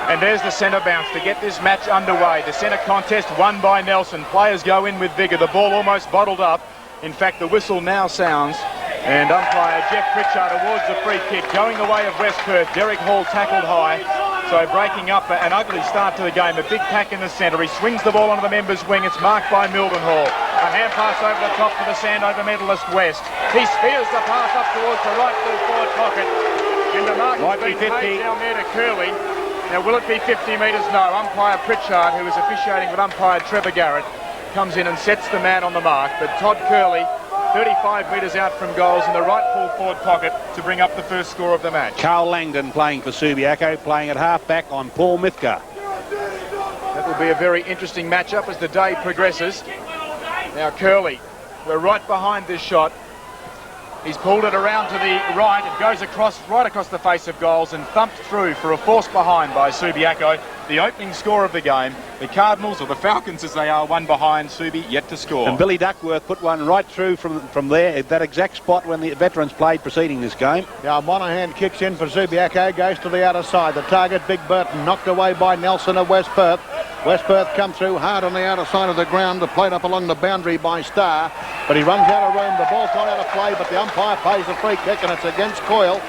And there's the centre bounce to get this match underway. The centre contest won by Nelson. Players go in with vigour. The ball almost bottled up. In fact, the whistle now sounds. And umpire Jeff Pritchard awards the free kick. Going the way of West Perth. Derek Hall tackled high. So breaking up an ugly start to the game. A big pack in the centre. He swings the ball onto the members' wing. It's marked by Mildenhall. A hand pass over the top to the Sandover medalist West. He spears the pass up towards the right full forward pocket. And the mark has been paid down there to Curley. Now, will it be 50 metres? No. Umpire Pritchard, who is officiating with umpire Trevor Garrett, comes in and sets the man on the mark. But Todd Curley, 35 metres out from goals in the right full forward pocket to bring up the first score of the match. Carl Langdon playing for Subiaco, playing at half-back on Paul Mithka. That will be a very interesting matchup as the day progresses. Now, Curley, we're right behind this shot. He's pulled it around to the right. It goes right across the face of goals and thumped through for a force behind by Subiaco. The opening score of the game. The Cardinals, or the Falcons as they are, one behind. Subi yet to score. And Billy Duckworth put one right through from there, at that exact spot when the veterans played preceding this game. Yeah, Monaghan kicks in for Subiaco, goes to the outer side. The target, Big Burton, knocked away by Nelson of West Perth. West Perth come through hard on the outer side of the ground, played up along the boundary by Starr, but he runs out of room. The ball's gone out of play, but the umpire pays the free kick, and it's against Coyle.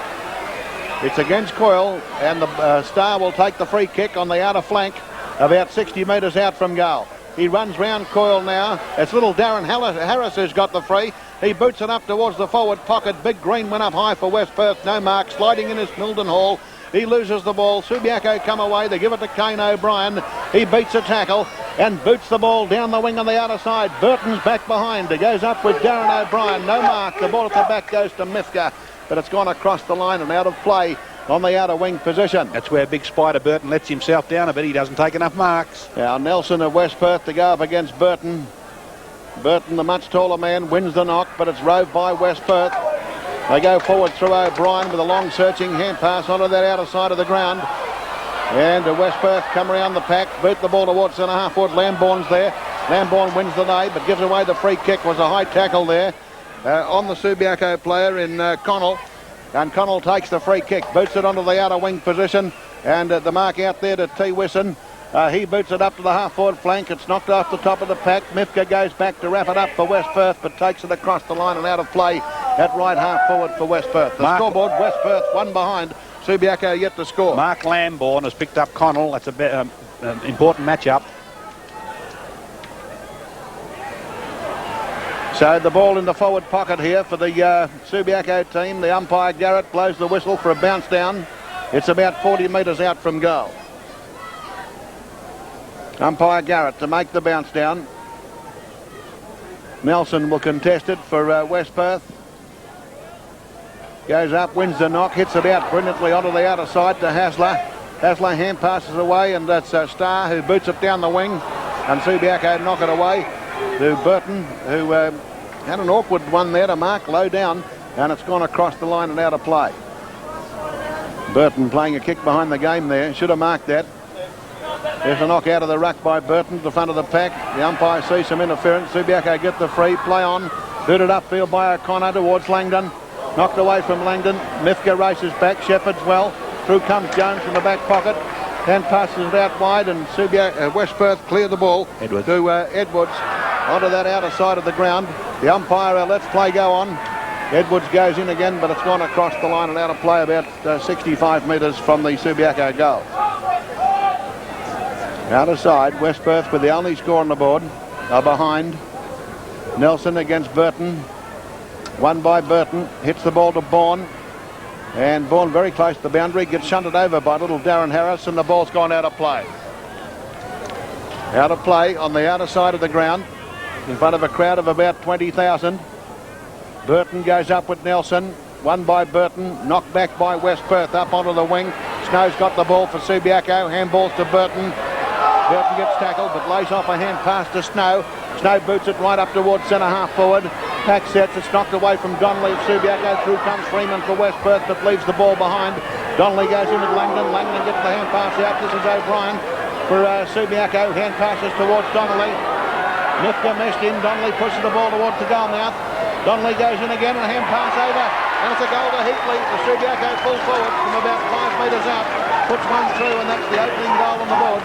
It's against Coyle, and the Starr will take the free kick on the outer flank, about 60 metres out from goal. He runs round Coyle now. It's little Darren Harris who's got the free. He boots it up towards the forward pocket. Big Green went up high for West Perth. No mark. Sliding in is Mildenhall. He loses the ball. Subiaco come away. They give it to Kane O'Brien. He beats a tackle and boots the ball down the wing on the outer side. Burton's back behind. He goes up with Darren O'Brien. No mark. The ball at the back goes to Mithka, but it's gone across the line and out of play on the outer wing position. That's where Big Spider Burton lets himself down a bit. He doesn't take enough marks. Now Nelson of West Perth to go up against Burton. Burton, the much taller man, wins the knock, but it's roved by West Perth. They go forward through O'Brien with a long searching hand pass onto that outer side of the ground. And West Perth come around the pack, boot the ball towards centre half forward. Lambourne's there. Lambourne wins the day, but gives away the free kick. Was a high tackle there on the Subiaco player in Connell. And Connell takes the free kick, boots it onto the outer wing position. And the mark out there to T. Wisson. He boots it up to the half-forward flank. It's knocked off the top of the pack. Mithka goes back to wrap it up for West Perth, but takes it across the line and out of play at right half-forward for West Perth. The scoreboard, West Perth, one behind. Subiaco yet to score. Mark Lambourne has picked up Connell. That's a important matchup. So the ball in the forward pocket here for the Subiaco team. The umpire, Garrett, blows the whistle for a bounce down. It's about 40 metres out from goal. Umpire Garrett to make the bounce down. Nelson will contest it for West Perth. Goes up, wins the knock, hits it out brilliantly onto the outer side to Hasler. Hasler hand passes away, and that's Starr who boots it down the wing, and Subiaco knock it away to Burton, who had an awkward one there to mark low down, and it's gone across the line and out of play. Burton playing a kick behind the game there, should have marked that. There's a knock out of the ruck by Burton to the front of the pack. The umpire sees some interference. Subiaco get the free, play on, booted upfield by O'Connor towards Langdon. Knocked away from Langdon. Mithka races back. Shepherd's well. Through comes Jones from the back pocket. And passes it out wide, and West Perth clear the ball Edwards. To Edwards onto that outer side of the ground. The umpire lets play go on. Edwards goes in again, but it's gone across the line and out of play about 65 metres from the Subiaco goal. Outer side, West Perth with the only score on the board are behind. Nelson against Burton. Won by Burton, hits the ball to Bourne, and Bourne very close to the boundary, gets shunted over by little Darren Harris, and the ball's gone out of play. Out of play on the outer side of the ground, in front of a crowd of about 20,000. Burton goes up with Nelson, won by Burton, knocked back by West Perth up onto the wing. Snow's got the ball for Subiaco, handballs to Burton. Burton gets tackled, but lays off a hand pass to Snow. Snow boots it right up towards centre half forward. Pack sets, it's knocked away from Donnelly of Subiaco. Through comes Freeman for West Perth, but leaves the ball behind. Donnelly goes in with Langdon. Langdon gets the hand pass out. This is O'Brien for Subiaco. Hand passes towards Donnelly. Mithka missed him. Donnelly pushes the ball towards the goal mouth. Donnelly goes in again and a hand pass over. And it's a goal to Heatley. The Subiaco full forward from about 5 metres out. puts one through, and that's the opening goal on the board.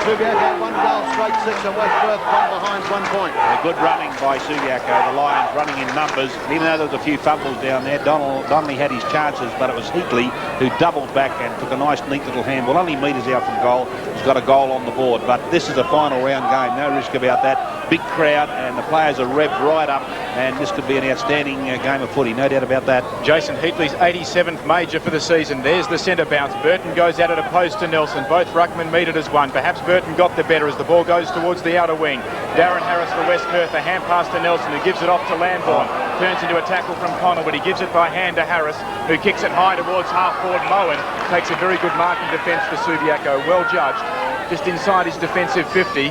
Subiaco 1 goal straight 6, and West Perth 1 behind 1 point. Good running by Subiaco. The Lions running in numbers. And even though there was a few fumbles down there, Donnelly had his chances, but it was Heatley who doubled back and took a nice, neat little handball. Only metres out from goal. He's got a goal on the board. But this is a final round game. No risk about that. Big crowd, and the players are revved right up. And this could be an outstanding game of footy, no doubt about that. Jason Heatley's 87th major for the season. There's the centre bounce. Burton goes out at a post to Nelson. Both ruckmen meet it as one. Perhaps Burton got the better as the ball goes towards the outer wing. Darren Harris for West Perth. A hand pass to Nelson, who gives it off to Lambourne. Turns into a tackle from Connell, but he gives it by hand to Harris, who kicks it high towards half-forward Moen. Takes a very good marking defence for Subiaco. Well judged. Just inside his defensive 50.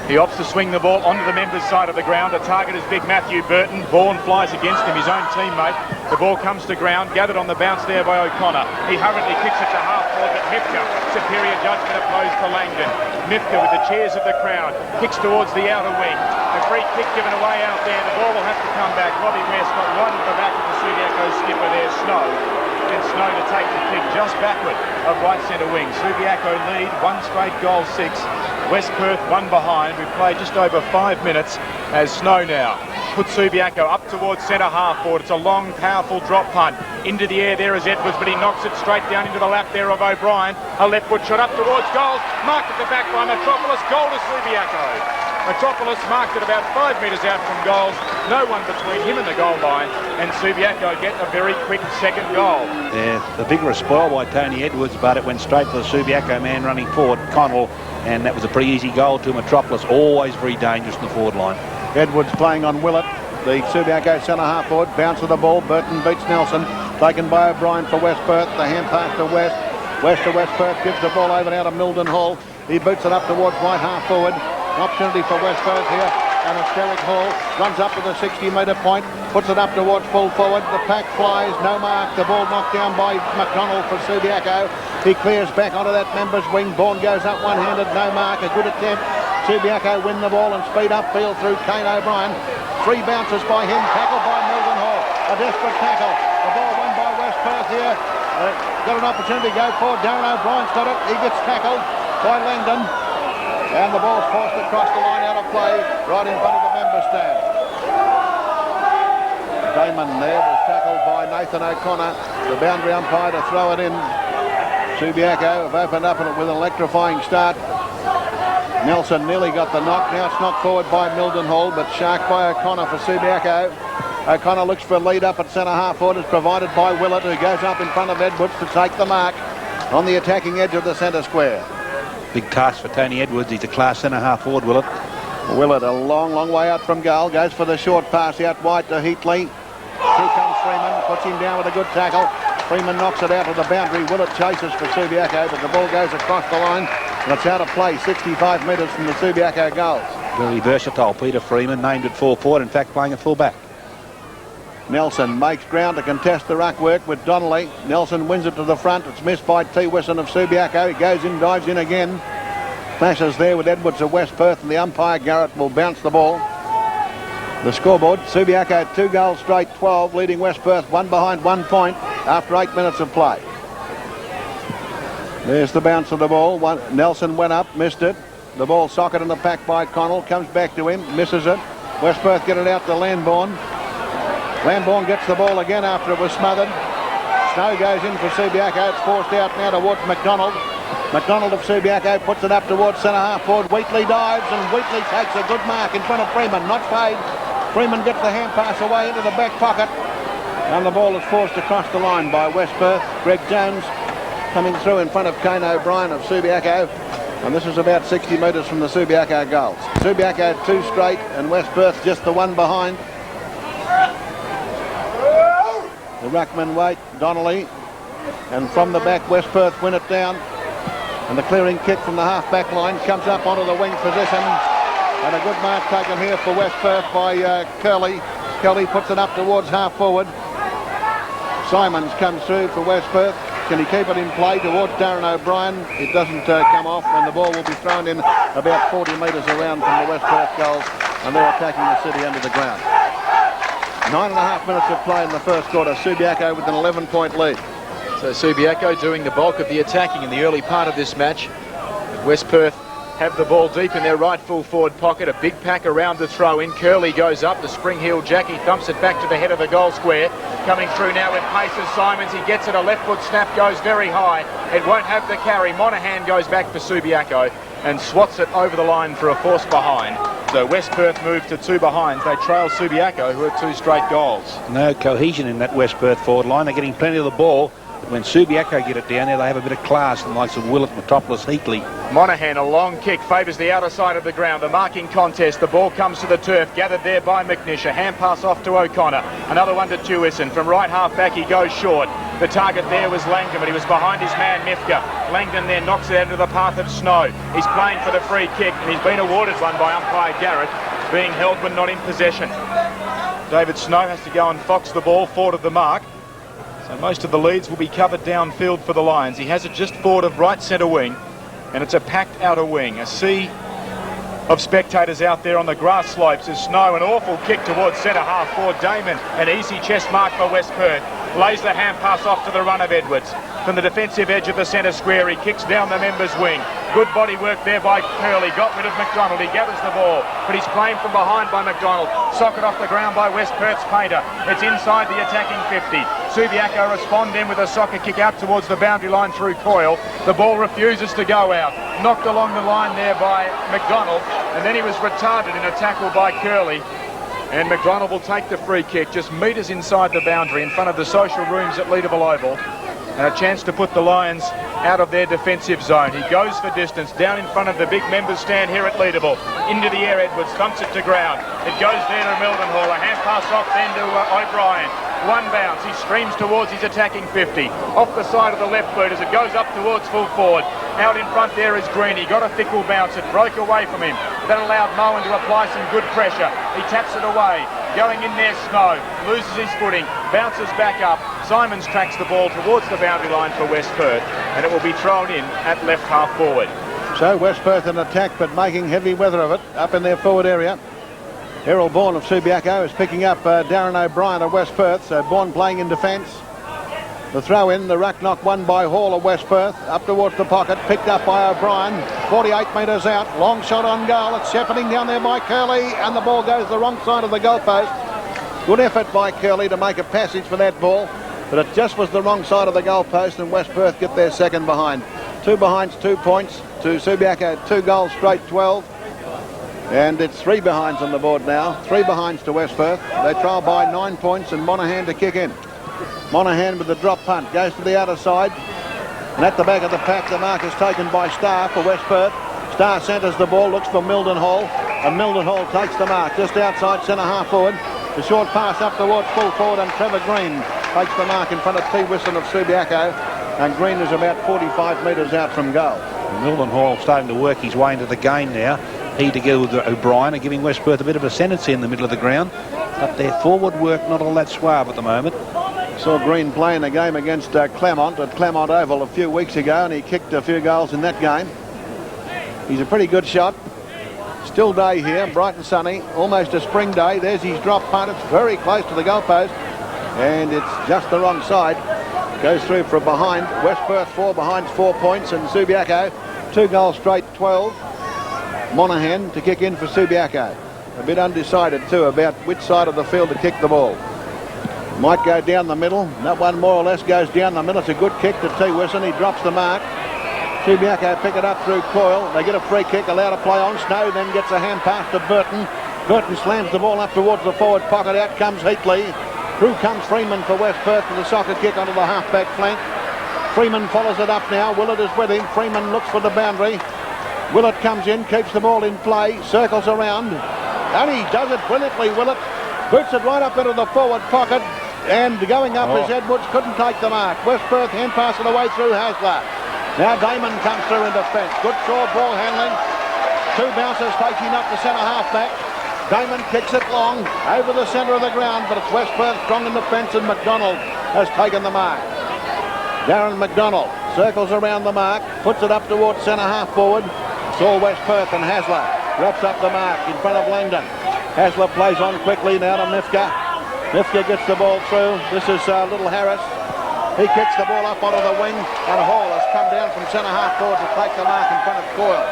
He opts to swing the ball onto the members' side of the ground. The target is big Matthew Burton. Vaughan flies against him, his own teammate. The ball comes to ground, gathered on the bounce there by O'Connor. He hurriedly kicks it to half-forward, but Mifka, superior judgment opposed to Langdon. Mifka, with the cheers of the crowd, kicks towards the outer wing. A free kick given away out there. The ball will have to come back. Robbie West got right at the back of the Subiaco skipper there, Snow. And Snow to take the kick just backward of right centre wing. Subiaco lead, 1 straight goal 6. West Perth 1 behind. We've played just over 5 minutes as Snow now puts Subiaco up towards centre half forward. It's a long, powerful drop punt. Into the air there is Edwards, but he knocks it straight down into the lap there of O'Brien. A left foot shot up towards goals. Marked at the back by Metropolis. Goal to Subiaco. Metropolis marked it about 5 metres out from goals. No one between him and the goal line. And Subiaco get a very quick second goal. Yeah, the vigorous spoil by Tony Edwards, but it went straight to the Subiaco man running forward, Connell, and that was a pretty easy goal to Metropolis. Always very dangerous in the forward line. Edwards playing on Willett. The Subiaco centre half forward. Bounce of the ball. Burton beats Nelson. Taken by O'Brien for West Perth. The hand pass to West. West to West Perth. Gives the ball over now to Milden Hall. He boots it up towards right half forward. Opportunity for West Perth here. And it's Derek Hall. Runs up to the 60-metre point. Puts it up towards full forward. The pack flies. No mark. The ball knocked down by McDonald for Subiaco. He clears back onto that member's wing. Bourne goes up one-handed. No mark. A good attempt. Subiaco win the ball and speed up field through Kane O'Brien. 3 bounces by him. Tackled by Milden Hall. A desperate tackle. The ball won by West Perth here. Got an opportunity to go forward. Darren O'Brien's got it. He gets tackled by Langdon. And the ball's forced across the line out of play right in front of the member stand. Damon there was tackled by Nathan O'Connor. The boundary umpire to throw it in. Subiaco have opened up with an electrifying start. Nelson nearly got the knock. Now it's knocked forward by Milden Hall, but sharked by O'Connor for Subiaco. O'Connor looks for a lead up at centre half forward. It's provided by Willett, who goes up in front of Edwards to take the mark on the attacking edge of the centre square. Big task for Tony Edwards. He's a class centre half forward, Willett. Willett a long way out from goal. Goes for the short pass out wide to Heatley. Here comes Freeman. Puts him down with a good tackle. Freeman knocks it out of the boundary. Willett chases for Subiaco, but the ball goes across the line. And it's out of play, 65 metres from the Subiaco goals. Very versatile, Peter Freeman, named at full forward, in fact playing at full back. Nelson makes ground to contest the ruck work with Donnelly. Nelson wins it to the front. It's missed by T. Wisson of Subiaco. He goes in, dives in again. Clashes there with Edwards of West Perth, and the umpire, Garrett, will bounce the ball. The scoreboard, Subiaco 2 goals straight, 12, leading West Perth 1 behind 1 point after 8 minutes of play. There's the bounce of the ball. Nelson went up, missed it. The ball socket in the pack by Connell. Comes back to him, misses it. West Perth get it out to Lambourne. Lambourne gets the ball again after it was smothered. Snow goes in for Subiaco. It's forced out now towards McDonald. McDonald of Subiaco puts it up towards centre half forward. Wheatley dives, and Wheatley takes a good mark in front of Freeman. Not paid. Freeman gets the hand pass away into the back pocket. And the ball is forced across the line by West Perth. Greg Jones coming through in front of Kane O'Brien of Subiaco. And this is about 60 metres from the Subiaco goals. Subiaco 2 straight, and West Perth just the 1 behind. The ruckman wait, Donnelly. And from the back, West Perth win it down. And the clearing kick from the half-back line comes up onto the wing position. And a good mark taken here for West Perth by Curley. Curley puts it up towards half-forward. Simons comes through for West Perth. Can he keep it in play towards Darren O'Brien? It doesn't come off, and the ball will be thrown in about 40 metres around from the West Perth goals, and they're attacking the city under the ground. 9.5 minutes of play in the first quarter. Subiaco with an 11-point lead. So Subiaco doing the bulk of the attacking in the early part of this match. West Perth have the ball deep in their right full forward pocket. A big pack around the throw in. Curley goes up. The spring heel Jackie thumps it back to the head of the goal square. Coming through now with pace as Simons. He gets it. A left foot snap goes very high. It won't have the carry. Monaghan goes back for Subiaco and swats it over the line for a force behind. So West Perth move to 2 behinds. They trail Subiaco, who are 2 straight goals. No cohesion in that West Perth forward line. They're getting plenty of the ball. But when Subiaco get it down there, they have a bit of class, the likes of Willett, Metropolis, Heatley. Monaghan, a long kick, favours the outer side of the ground. The marking contest, the ball comes to the turf, gathered there by McNish. A hand pass off to O'Connor. Another one to Tewison. From right half back, he goes short. The target there was Langdon, but he was behind his man, Mifka. Langdon there knocks it out into the path of Snow. He's playing for the free kick, and he's been awarded one by umpire Garrett, being held but not in possession. David Snow has to go and fox the ball forward of the mark. So most of the leads will be covered downfield for the Lions. He has it just forward of right centre wing, and it's a packed outer wing. A sea of spectators out there on the grass slopes as Snow, an awful kick towards centre half for Damon. An easy chest mark for West Perth. Lays the hand pass off to the run of Edwards. From the defensive edge of the centre square, he kicks down the member's wing. Good body work there by Curley. Got rid of McDonald. He gathers the ball, but he's playing from behind by McDonald. Socket off the ground by West Perth's Painter. It's inside the attacking 50. Subiaco respond then with a soccer kick out towards the boundary line through Coyle. The ball refuses to go out. Knocked along the line there by McDonald, and then he was retarded in a tackle by Curley. And McDonald will take the free kick just metres inside the boundary in front of the social rooms at Leederville Oval. And a chance to put the Lions out of their defensive zone. He goes for distance down in front of the big members stand here at Leederville. Into the air, Edwards thumps it to ground. It goes there to Mildenhall. A hand pass off then to O'Brien. One bounce. He streams towards his attacking 50. Off the side of the left boot as it goes up towards full forward. Out in front there is Green. He got a fickle bounce. It broke away from him. That allowed Moen to apply some good pressure. He taps it away. Going in there, Snow. Loses his footing. Bounces back up. Simons tracks the ball towards the boundary line for West Perth. And it will be thrown in at left half forward. So West Perth in attack, but making heavy weather of it up in their forward area. Errol Bourne of Subiaco is picking up Darren O'Brien of West Perth. So Bourne playing in defence. The throw in, the ruck knock won by Hall of West Perth. Up towards the pocket, picked up by O'Brien. 48 metres out, long shot on goal. It's shepherding down there by Curley, and the ball goes the wrong side of the goalpost. Good effort by Curley to make a passage for that ball, but it just was the wrong side of the goalpost, and West Perth get their second behind. 2 behinds, 2 points to Subiaco, 2 goals straight, 12. And it's 3 behinds on the board now. 3 behinds to West Perth. They trail by 9 points, and Monaghan to kick in. Monaghan with the drop punt, goes to the outer side, and at the back of the pack the mark is taken by Starr for West Perth. Starr centres the ball, looks for Mildenhall, and Mildenhall takes the mark just outside centre half forward. The short pass up towards full forward, and Trevor Green takes the mark in front of T. Whiston of Subiaco, and Green is about 45 metres out from goal. Mildenhall starting to work his way into the game now. He together with O'Brien are giving West Perth a bit of ascendancy in the middle of the ground, but their forward work not all that suave at the moment. Saw Green play in a game against Claremont at Claremont Oval a few weeks ago, and he kicked a few goals in that game. He's a pretty good shot. Still day here, bright and sunny, almost a spring day. There's his drop punt. It's very close to the goalpost, and it's just the wrong side. Goes through for a behind. West Perth 4 behinds, 4 points, and Subiaco 2 goals straight, 12. Monaghan to kick in for Subiaco. A bit undecided too about which side of the field to kick the ball. Might go down the middle. That one more or less goes down the middle. It's a good kick to T. Whiston. He drops the mark. Subiaco pick it up through Coyle. They get a free kick, allowed to play on. Snow then gets a hand pass to Burton. Burton slams the ball up towards the forward pocket. Out comes Heatley. Through comes Freeman for West Perth with a soccer kick onto the half-back flank. Freeman follows it up now. Willett is with him. Freeman looks for the boundary. Willett comes in, keeps the ball in play, circles around, and he does it brilliantly, Willett. Boots it right up into the forward pocket, and going up is Edwards, couldn't take the mark. West Perth hand pass it away through Hasler. Now Damon comes through in defence. Good short ball handling. 2 bouncers taking up the centre half-back. Damon kicks it long over the centre of the ground, but it's West Perth strong in defence, and McDonald has taken the mark. Darren McDonald circles around the mark, puts it up towards centre half forward. It's all West Perth, and Hasler drops up the mark in front of Langdon. Hasler plays on quickly now to Mifka. Mifka gets the ball through. This is Little Harris. He kicks the ball up onto the wing, and Hall has come down from centre-half forward to take the mark in front of Coyle.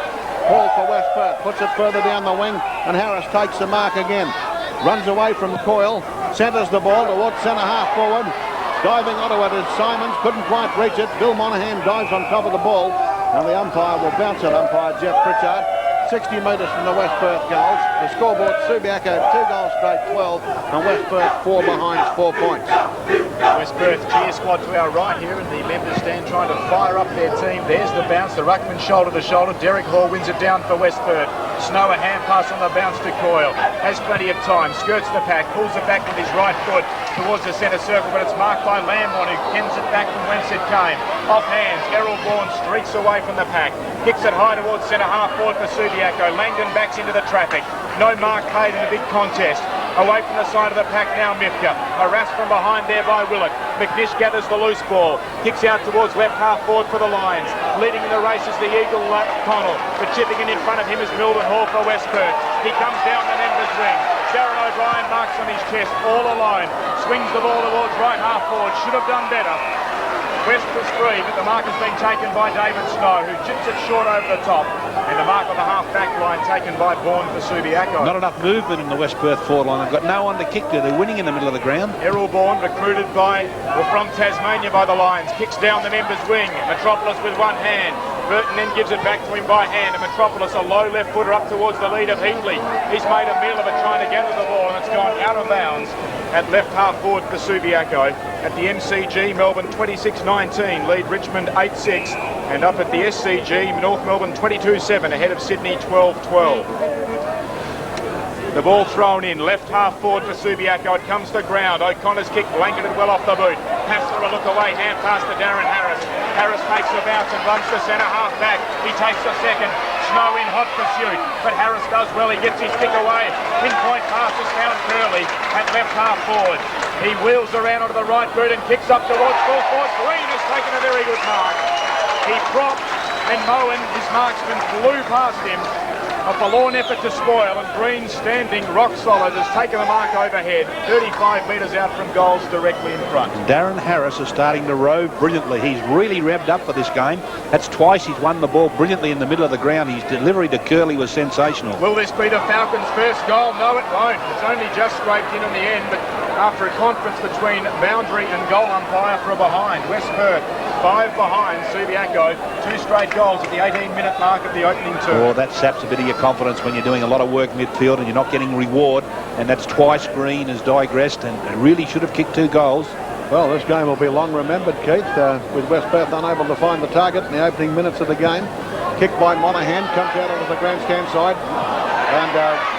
Hall for West Perth, puts it further down the wing, and Harris takes the mark again. Runs away from Coyle, centres the ball towards centre-half forward. Diving onto it is Simons, couldn't quite reach it. Bill Monaghan dives on top of the ball, and the umpire will bounce it, umpire Jeff Pritchard. 60 metres from the West Perth goals. The scoreboard, Subiaco 2 goals straight 12, and West Perth 4 behind 4 points. West Perth cheer squad to our right here in the members stand trying to fire up their team. There's the bounce, the ruckman shoulder to shoulder. Derek Hall wins it down for West Perth. Snow a hand pass on the bounce to Coyle. Has plenty of time, skirts the pack, pulls it back with his right foot towards the centre circle, but it's marked by Lamborn, who kens it back from whence it came. Off hands, Errol Bourne streaks away from the pack. Kicks it high towards centre half forward for Subiaco. Langdon backs into the traffic. No mark paid in the big contest. Away from the side of the pack now, Mifka. Harassed from behind there by Willett. McNish gathers the loose ball. Kicks out towards left half forward for the Lions. Leading in the race is the Eagle Connell. But chipping in front of him is Melbourne Hall for West Perth. He comes down the members' ring. Darren O'Brien marks on his chest all alone. Swings the ball towards right half forward. Should have done better. West was free, but the mark has been taken by David Snow, who chips it short over the top. And the mark on the half-back line taken by Bourne for Subiaco. Not enough movement in the West Perth forward line. They've got no one to kick to. They're winning in the middle of the ground. Errol Bourne, recruited by, or from Tasmania by the Lions, kicks down the members' wing. Metropolis with one hand. Burton then gives it back to him by hand, and Metropolis, a low left footer up towards the lead of Heatley. He's made a meal of it trying to gather the ball, and it's gone out of bounds at left half forward for Subiaco. At the MCG, Melbourne 26-19, lead Richmond 8-6, and up at the SCG, North Melbourne 22-7, ahead of Sydney 12-12. The ball thrown in, left half forward for Subiaco. It comes to ground. O'Connor's kick blanketed well off the boot. Hassler a look away, hand pass to Darren Harris. Harris takes the bounce and runs to centre half back. He takes the second. Snow in hot pursuit, but Harris does well. He gets his stick away. Pinpoint pass is found Curley at left half forward. He wheels around onto the right boot and kicks up towards full forward. Green has taken a very good mark. He propped, and Moen, his marksman, flew past him. A forlorn effort to spoil, and Green, standing rock solid, has taken the mark overhead, 35 metres out from goals directly in front. Darren Harris is starting to row brilliantly. He's really revved up for this game. That's twice he's won the ball brilliantly in the middle of the ground. His delivery to Curley was sensational. Will this be the Falcons' first goal? No, it won't. It's only just scraped in the end, but after a conference between boundary and goal umpire for a behind. West Perth 5 behind Subiaco, 2 straight goals at the 18-minute mark of the opening term. Oh, that saps a bit of your confidence when you're doing a lot of work midfield and you're not getting reward, and that's twice Green has digressed and really should have kicked 2 goals. Well, this game will be long remembered, Keith, with West Perth unable to find the target in the opening minutes of the game. Kicked by Monaghan, comes out onto the grandstand side, and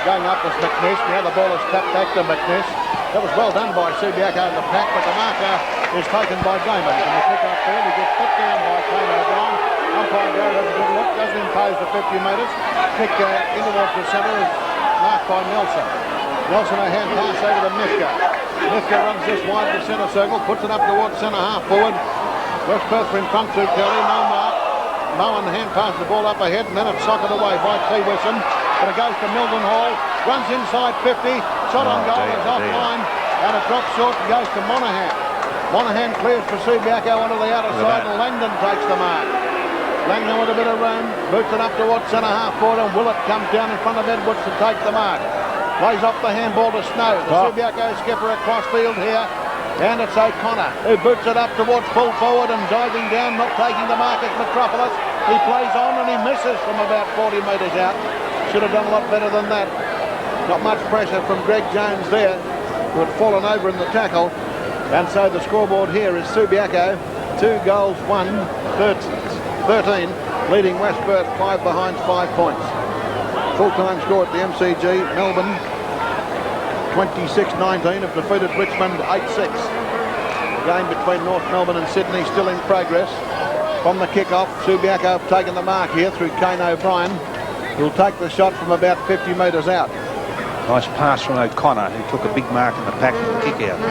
going up was McNish. Now the ball is tapped back to McNish. That was well done by Subiaco in the pack, but the marker is taken by Damon. And the kick up there, he gets put down by Kane O'Brien. Umpire Gary has a good look, doesn't impose the 50 metres. Kick in towards the centre is marked by Nelson. Nelson a hand pass over to Mifka. Mifka runs this wide to centre circle, puts it up towards centre half forward. West Perth in front to Kelly, no mark. Moen hand passes the ball up ahead, and then it's socked away by T. Wisham. But it goes to Milton Hall, runs inside 50, shot on goal is offline, and it drops short and goes to Monaghan. Monaghan clears for Subiaco onto the outer side, and Langdon takes the mark. Langdon with a bit of room, boots it up towards centre half forward, and Willett comes down in front of Edwards to take the mark. Lays off the handball to Snow. The Subiaco skipper across field here, and it's O'Connor who boots it up towards full forward and diving down, not taking the mark at Metropolis. He plays on and he misses from about 40 metres out. Should have done a lot better than that. Not much pressure from Greg Jones there, who had fallen over in the tackle. And so the scoreboard here is Subiaco 2 goals 1, 13, leading West Perth 5 behind 5 points. Full-time score at the MCG, Melbourne 26-19 have defeated Richmond 8-6. The game between North Melbourne and Sydney still in progress. From the kick-off, Subiaco have taken the mark here through Kane O'Brien, who'll take the shot from about 50 metres out. Nice pass from O'Connor, who took a big mark in the pack with the kick out.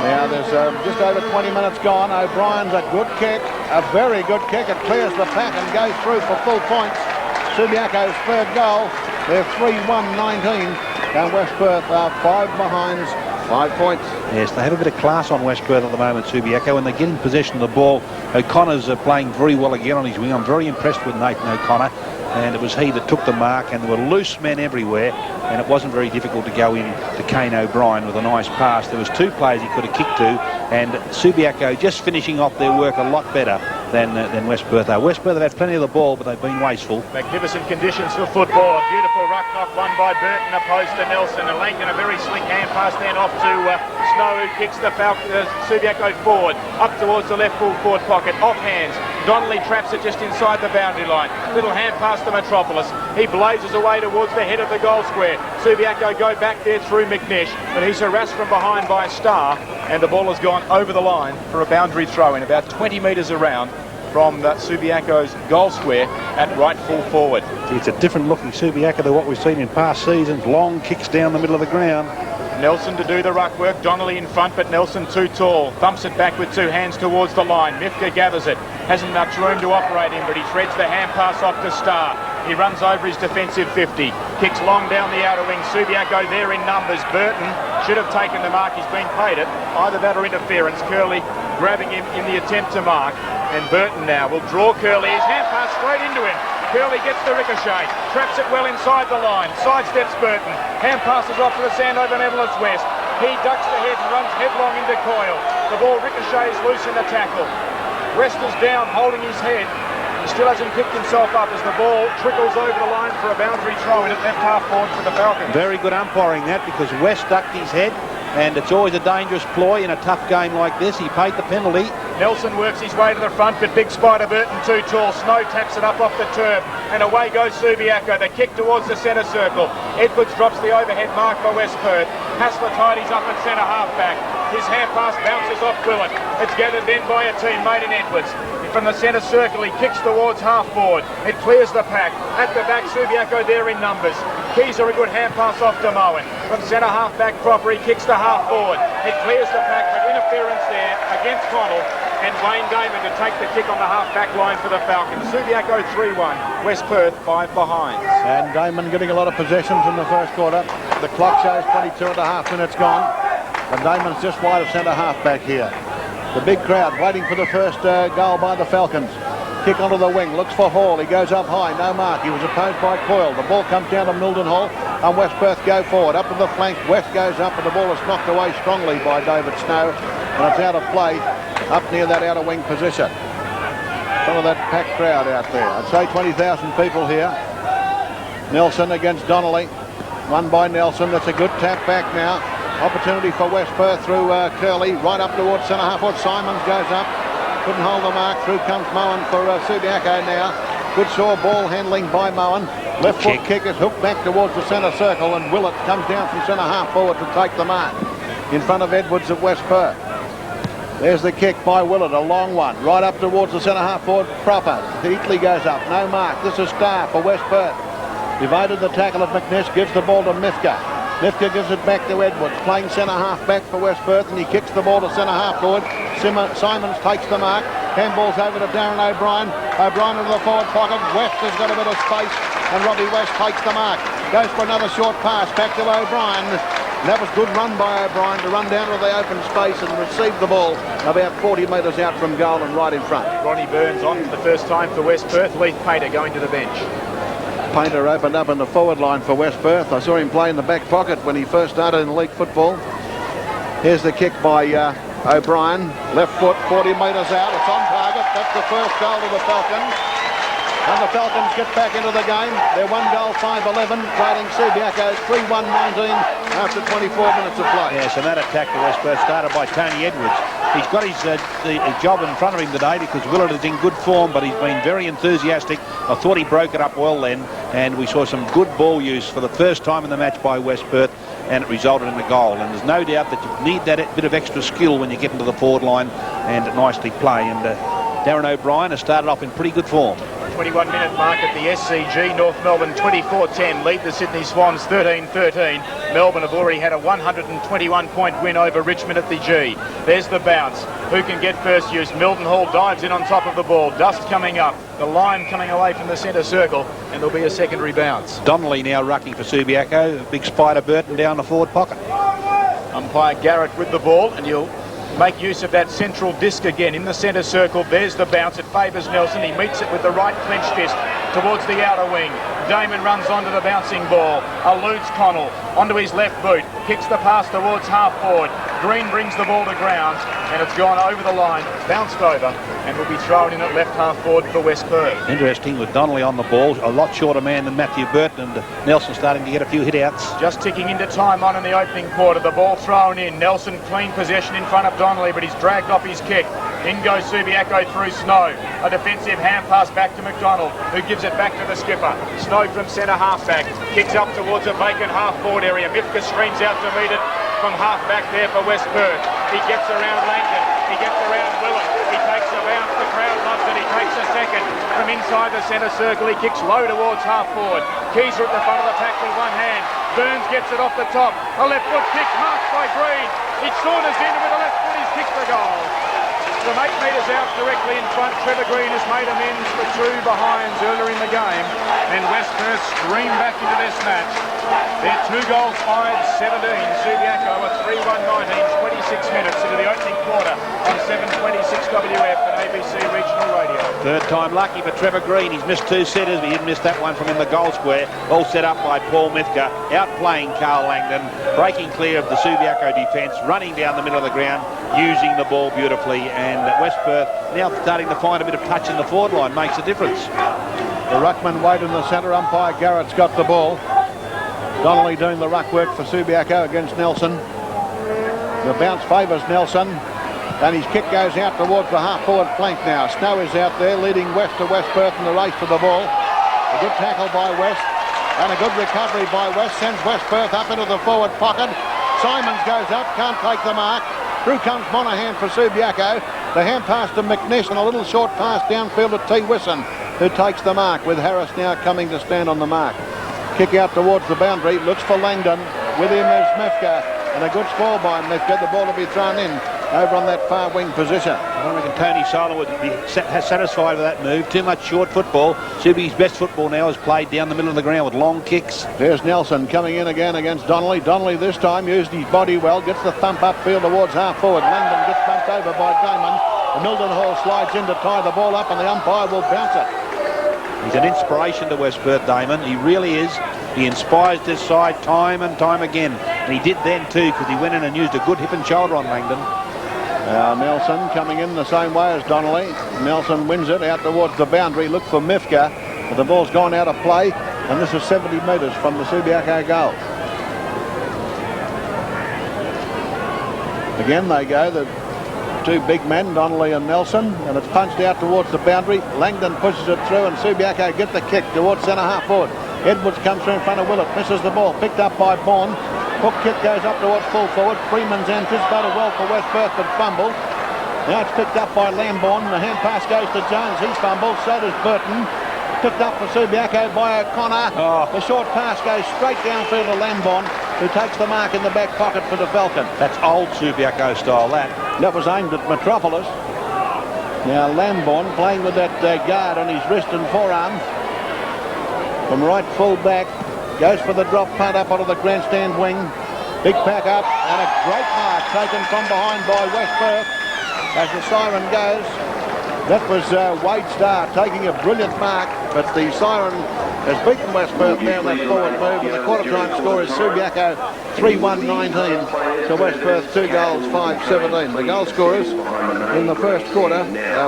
Now there's just over 20 minutes gone. O'Brien's a good kick, a very good kick. It clears the pack and goes through for full points. Subiaco's 3rd goal. They're 3-1-19, and West Perth are 5 behind 5 points. Yes, they have a bit of class on West Perth at the moment, Subiaco, and they get in possession of the ball. O'Connor's playing very well again on his wing. I'm very impressed with Nathan O'Connor, and it was he that took the mark, and there were loose men everywhere, and it wasn't very difficult to go in to Kane O'Brien with a nice pass. There was 2 players he could have kicked to, and Subiaco just finishing off their work a lot better than West Perth are. West Perth have had plenty of the ball, but they've been wasteful. Magnificent conditions for football. A beautiful ruck knock won by Burton, opposed to Nelson. A Langton, a very slick hand pass then off to Snow, who kicks the Subiaco forward, up towards the left full forward pocket, off hands. Donnelly traps it just inside the boundary line. Little hand pass to Metropolis. He blazes away towards the head of the goal square. Subiaco go back there through McNish, but he's harassed from behind by Starr, and the ball has gone over the line for a boundary throw in about 20 metres around from Subiaco's goal square at right full forward. It's a different looking Subiaco to what we've seen in past seasons. Long kicks down the middle of the ground. Nelson to do the ruck work. Donnelly in front, but Nelson too tall. Thumps it back with 2 hands towards the line. Mifka gathers it. Hasn't much room to operate in, but he threads the hand pass off to Starr. He runs over his defensive 50. Kicks long down the outer wing. Subiaco there in numbers. Burton should have taken the mark. He's been paid it. Either that or interference. Curley grabbing him in the attempt to mark. And Burton now will draw Curley. His hand pass straight into him. Curley gets the ricochet, traps it well inside the line, sidesteps Burton, hand passes off to the Sandover Netherlands West. He ducks the head and runs headlong into Coyle. The ball ricochets loose in the tackle. West is down, holding his head. He still hasn't picked himself up as the ball trickles over the line for a boundary throw in at left half forward for the Falcons. Very good umpiring that, because West ducked his head, and it's always a dangerous ploy in a tough game like this. He paid the penalty. Nelson works his way to the front, but big Spider Burton too tall. Snow taps it up off the turf, and away goes Subiaco. The kick towards the centre circle. Edwards drops the overhead mark for West Perth. Hassler tidies up at centre half-back. His hand pass bounces off Willett. It's gathered then by a teammate in Edwards. From the centre circle, he kicks towards half-forward. It clears the pack. At the back, Subiaco there in numbers. Keyser a good hand pass off to Moen. From centre half-back proper, he kicks to half-forward. It clears the pack, but interference there against Connell. And Wayne Damon to take the kick on the half-back line for the Falcons. Subiaco 3-1, West Perth 5 behind. And Damon getting a lot of possessions in the first quarter. The clock shows 22 and a half minutes gone. And Damon's just wide of centre half-back here. The big crowd waiting for the first goal by the Falcons. Kick onto the wing, looks for Hall. He goes up high, no mark. He was opposed by Coyle. The ball comes down to Mildenhall, and West Perth go forward. Up to the flank, West goes up, and the ball is knocked away strongly by David Snow. And it's out of play up near that outer wing position. Some of that packed crowd out there. I'd say 20,000 people here. Nelson against Donnelly. Won by Nelson. That's a good tap back now. Opportunity for West Perth through Curley. Right up towards centre half. Simons goes up. Couldn't hold the mark. Through comes Moen for Subiaco now. Good saw ball handling by Moen. Left foot kick is hooked back towards the centre circle, and Willett comes down from centre half forward to take the mark in front of Edwards of West Perth. There's the kick by Willett, a long one, right up towards the centre half forward proper. Heatley goes up, no mark. This is Starr for West Perth. Evaded the tackle of McNish, gives the ball to Mifka. Mifka gives it back to Edwards, playing centre half back for West Perth, and he kicks the ball to centre half forward. Simons takes the mark. Handball's over to Darren O'Brien. O'Brien into the forward pocket. West has got a bit of space, and Robbie West takes the mark. Goes for another short pass back to O'Brien. And that was good run by O'Brien to run down to the open space and receive the ball about 40 metres out from goal and right in front. Ronnie Burns on for the first time for West Perth. Leith Painter going to the bench. Painter opened up in the forward line for West Perth. I saw him play in the back pocket when he first started in league football. Here's the kick by O'Brien. Left foot, 40 metres out. It's on target. That's the first goal of the Falcons. And the Falcons get back into the game. They're 1-5-11, trailing Subiaco 3-1-19 after 24 minutes of play. Yes, and that attack for West Perth started by Tony Edwards. He's got his the job in front of him today because Willett is in good form, but he's been very enthusiastic. I thought he broke it up well then, and we saw some good ball use for the first time in the match by West Perth, and it resulted in a goal. And there's no doubt that you need that bit of extra skill when you get into the forward line and nicely play. And Darren O'Brien has started off in pretty good form. 21-minute mark at the SCG. North Melbourne 24-10 lead the Sydney Swans 13-13. Melbourne have already had a 121-point win over Richmond at the G. There's the bounce. Who can get first use? Mildenhall dives in on top of the ball. Dust coming up. The line coming away from the centre circle, and there'll be a secondary bounce. Donnelly now rucking for Subiaco. Big Spider Burton down the forward pocket. Umpire Garrett with the ball, and he'll make use of that central disc again in the centre circle. There's the bounce. It favours Nelson. He meets it with the right clenched fist towards the outer wing. Damon runs onto the bouncing ball, eludes Connell onto his left boot, kicks the pass towards half forward. Green brings the ball to ground, and it's gone over the line, bounced over, and will be thrown in at left half forward for West Perth. Interesting with Donnelly on the ball, a lot shorter man than Matthew Burton, and Nelson starting to get a few hit-outs. Just ticking into time on in the opening quarter. The ball thrown in. Nelson clean possession in front of Donnelly, but he's dragged off his kick. In goes Subiaco through Snow. A defensive hand pass back to McDonald, who gives it back to the skipper. Snow from centre half-back. Kicks up towards a vacant half-forward area. Mifka streams out to meet it from half-back there for West Perth. He gets around Langdon. He gets around Willett. He takes a bounce. The crowd loves it. He takes a second. From inside the centre circle, he kicks low towards half-forward. Keyser at the front of the pack with one hand. Burns gets it off the top. A left foot kick marked by Green. He saunters in with a left foot. He's kicked the goal. From 8 metres out directly in front, Trevor Green has made amends for 2 behinds earlier in the game, and West Perth stream back into this match. They're 2 goals, 5-17. Subiaco at 3-1-19, 26 minutes into the opening quarter on 726 WF and ABC Regional Radio. Third time lucky for Trevor Green. He's missed 2 setters, but he didn't miss that one from in the goal square. All set up by Paul Mithka, outplaying Carl Langdon, breaking clear of the Subiaco defence, running down the middle of the ground, using the ball beautifully, and West Perth now starting to find a bit of touch in the forward line makes a difference. The ruckman wait in the centre. Umpire Garrett's got the ball. Donnelly doing the ruck work for Subiaco against Nelson. The bounce favours Nelson, and his kick goes out towards the half-forward flank now. Snow is out there leading West to West Perth in the race for the ball. A good tackle by West, and a good recovery by West sends West Perth up into the forward pocket. Simons goes up, can't take the mark. Through comes Monaghan for Subiaco. The hand pass to McNish and a little short pass downfield to T. Wisson, who takes the mark, with Harris now coming to stand on the mark. Kick out towards the boundary, looks for Langdon. With him is Mifka, and a good spoil by Mifka. The ball to be thrown in over on that far wing position. I don't reckon Tony Sola would be satisfied with that move. Too much short football. Subi's best football now is played down the middle of the ground with long kicks. There's Nelson coming in again against Donnelly. Donnelly this time used his body well, gets the thump upfield towards half forward. Langdon gets bumped over by Damon. The Mildenhall slides in to tie the ball up, and the umpire will bounce it. He's an inspiration to West Perth, Damon. He really is. He inspires this side time and time again. And he did then too, because he went in and used a good hip and shoulder on Langdon. Nelson coming in the same way as Donnelly. Nelson wins it out towards the boundary. Look for Mifka, but the ball's gone out of play, and this is 70 metres from the Subiaco goal. Again they go, the 2 big men, Donnelly and Nelson, and it's punched out towards the boundary. Langdon pushes it through, and Subiaco get the kick towards centre half forward. Edwards comes through in front of Willett, misses the ball, picked up by Bourne. Hook kick goes up towards full forward. Freeman's anticipated well for West Perth, but fumbled. Now it's picked up by Lambourne. The hand pass goes to Jones. He's fumbled. So does Burton. Picked up for Subiaco by O'Connor. The short pass goes straight downfield to Lambourne, who takes the mark in the back pocket for the Falcon. That's old Subiaco style, that. That was aimed at Metropolis. Now Lambourne playing with that guard on his wrist and forearm. From right full back. Goes for the drop punt up onto the grandstand wing. Big pack up, and a great mark taken from behind by West Perth as the siren goes. That was Wade Starr taking a brilliant mark, but the siren has beaten West Perth now that forward move, and the quarter-time score is Subiaco 3-1-19. So West Perth 2 goals, 5-17. The goal scorers in the first quarter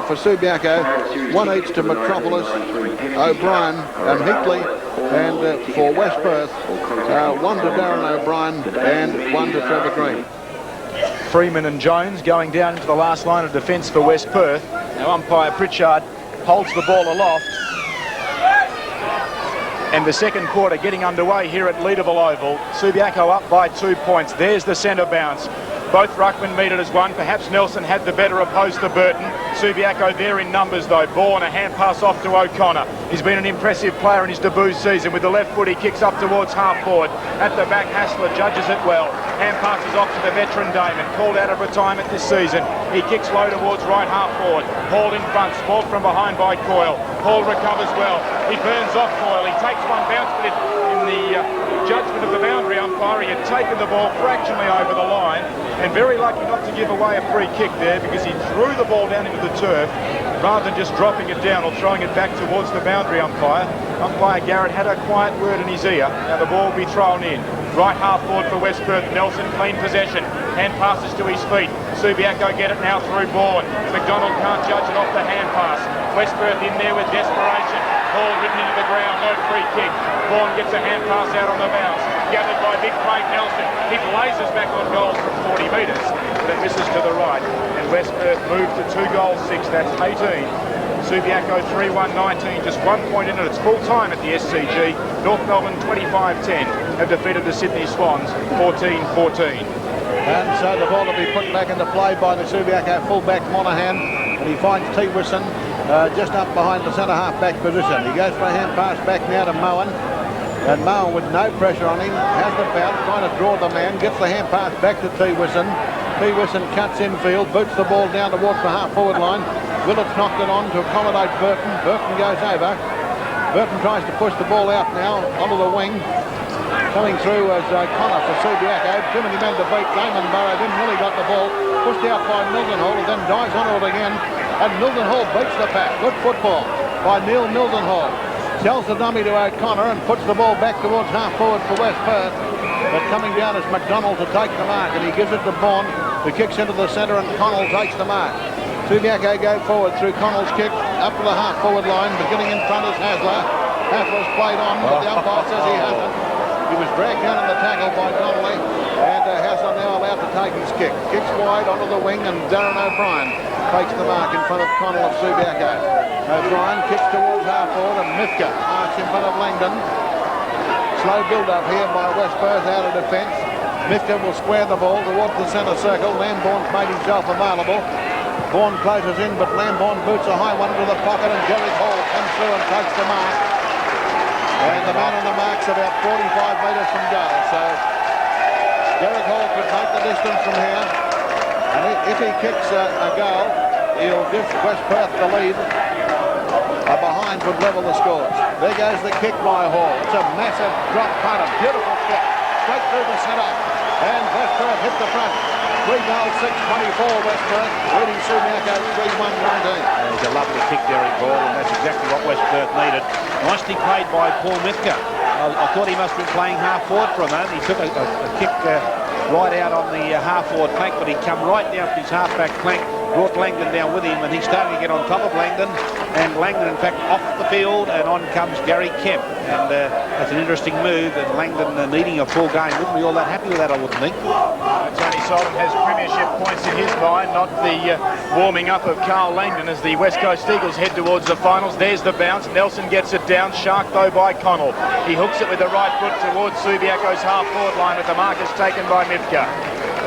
for Subiaco, 1 each to Metropolis, O'Brien and Heatley. And for West Perth, 1 to Darren O'Brien and 1 to Trevor Green. Freeman and Jones going down into the last line of defence for West Perth. Now umpire Pritchard holds the ball aloft. And the second quarter getting underway here at Leederville Oval. Subiaco up by 2 points. There's the centre bounce. Both ruckmen meet it as one. Perhaps Nelson had the better opposed to Burton. Subiaco there in numbers though. Bourne, a hand pass off to O'Connor. He's been an impressive player in his debut season. With the left foot he kicks up towards half forward. At the back Hassler judges it well. Hand passes off to the veteran Damon. Called out of retirement this season. He kicks low towards right half forward. Hall in front. Spoiled from behind by Coyle. Hall recovers well. He burns off Coyle. He takes one bounce, but in the judgment of the boundary boundary umpire. He had taken the ball fractionally over the line, and very lucky not to give away a free kick there, because he threw the ball down into the turf rather than just dropping it down or throwing it back towards the boundary umpire. Umpire Garrett had a quiet word in his ear. Now the ball will be thrown in. Right half forward for West Perth. Nelson, clean possession. Hand passes to his feet. Subiaco get it now through Bourne. McDonald can't judge it off the hand pass. West Perth in there with desperation. Ball ridden into the ground, no free kick. Bourne gets a hand pass out on the bounce. Gathered by big Craig Nelson. He blazes back on goal from 40 metres, but it misses to the right. And West Perth move to 2 goals 6. That's 18. Subiaco 3-1-19, just 1 point in it. It's full time at the SCG. North Melbourne 25-10 have defeated the Sydney Swans 14-14. And so the ball will be put back into play by the Subiaco fullback Monaghan, and he finds T. Wisson just up behind the centre half back position. He goes for a hand pass back now to Moen, and Moen with no pressure on him has the bounce, trying to draw the man, gets the hand pass back to T. Wisson. T. Wisson cuts infield, boots the ball down towards the half forward line. Willits knocked it on to accommodate Burton. Burton goes over. Burton tries to push the ball out now onto the wing. Coming through as Connor for Subiaco. Too many men to beat. Damon Burrow didn't really got the ball. Pushed out by Mildenhall, and then dives onto it again. And Mildenhall beats the pack. Good football by Neil Mildenhall. Tells the dummy to O'Connor and puts the ball back towards half forward for West Perth. But coming down is McDonald to take the mark, and he gives it to Bond, who kicks into the centre, and Connell takes the mark. Subiaco go forward through Connell's kick up to the half forward line. Beginning in front is Hasler. Hasler's played on, but the umpire says he hasn't. He was dragged down in the tackle by Donnelly, and Hasler now allowed to take his kick. Kicks wide onto the wing, and Darren O'Brien takes the mark in front of Connell of Subiaco. O'Brien kicks towards half forward, and Mifka marks in front of Langdon. Slow build-up here by West Perth out of defence. Mifka will square the ball towards the centre circle. Lambourne's made himself available. Bourne closes in, but Lambourne boots a high one into the pocket, and Derek Hall comes through and takes the mark. And the man on the mark's about 45 metres from goal, so Derek Hall could make the distance from here. And if he kicks a goal, he'll give West Perth the lead. A behind would level the scores. There goes the kick by Hall. It's a massive drop punt, a beautiful kick, straight through the centre. And West Perth hit the front. 3 goals 6-24 West Perth, leading Subiaco 3-1-19. It's a lovely kick, Derek Hall, and that's exactly what West Perth needed. Nicely played by Paul Mifka. I thought he must have been playing half forward for a moment. He took a kick right out on the half forward flank, but he'd come right down to his half-back flank, brought Langdon down with him, and he's starting to get on top of Langdon. And Langdon, in fact, off the field, and on comes Gary Kemp. And that's an interesting move, and Langdon needing a full game. Wouldn't be all that happy with that, I wouldn't think. Tony Solomon has premiership points in his mind, not the warming up of Carl Langdon as the West Coast Eagles head towards the finals. There's the bounce. Nelson gets it down. Shark, though, by Connell. He hooks it with the right foot towards Subiaco's half-forward line, but the mark is taken by Mifka.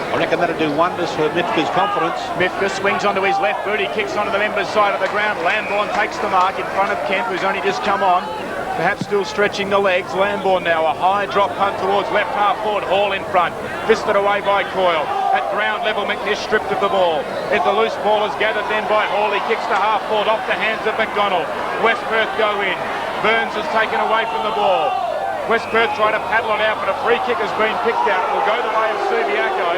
I reckon that'll do wonders for Mifka's confidence. Mifka swings onto his left boot. He kicks onto the members' side of the ground. Lambourne takes the mark in front of Kemp, who's only just come on. Perhaps still stretching the legs. Lambourne now a high drop punt towards left half forward. Hall in front. Fisted away by Coyle. At ground level, McNish stripped of the ball. As the loose ball is gathered then by Hall. He kicks to half forward off the hands of McDonald. West Perth go in. Burns is taken away from the ball. West Perth try to paddle it out, but a free kick has been picked out. It will go the way of Subiaco.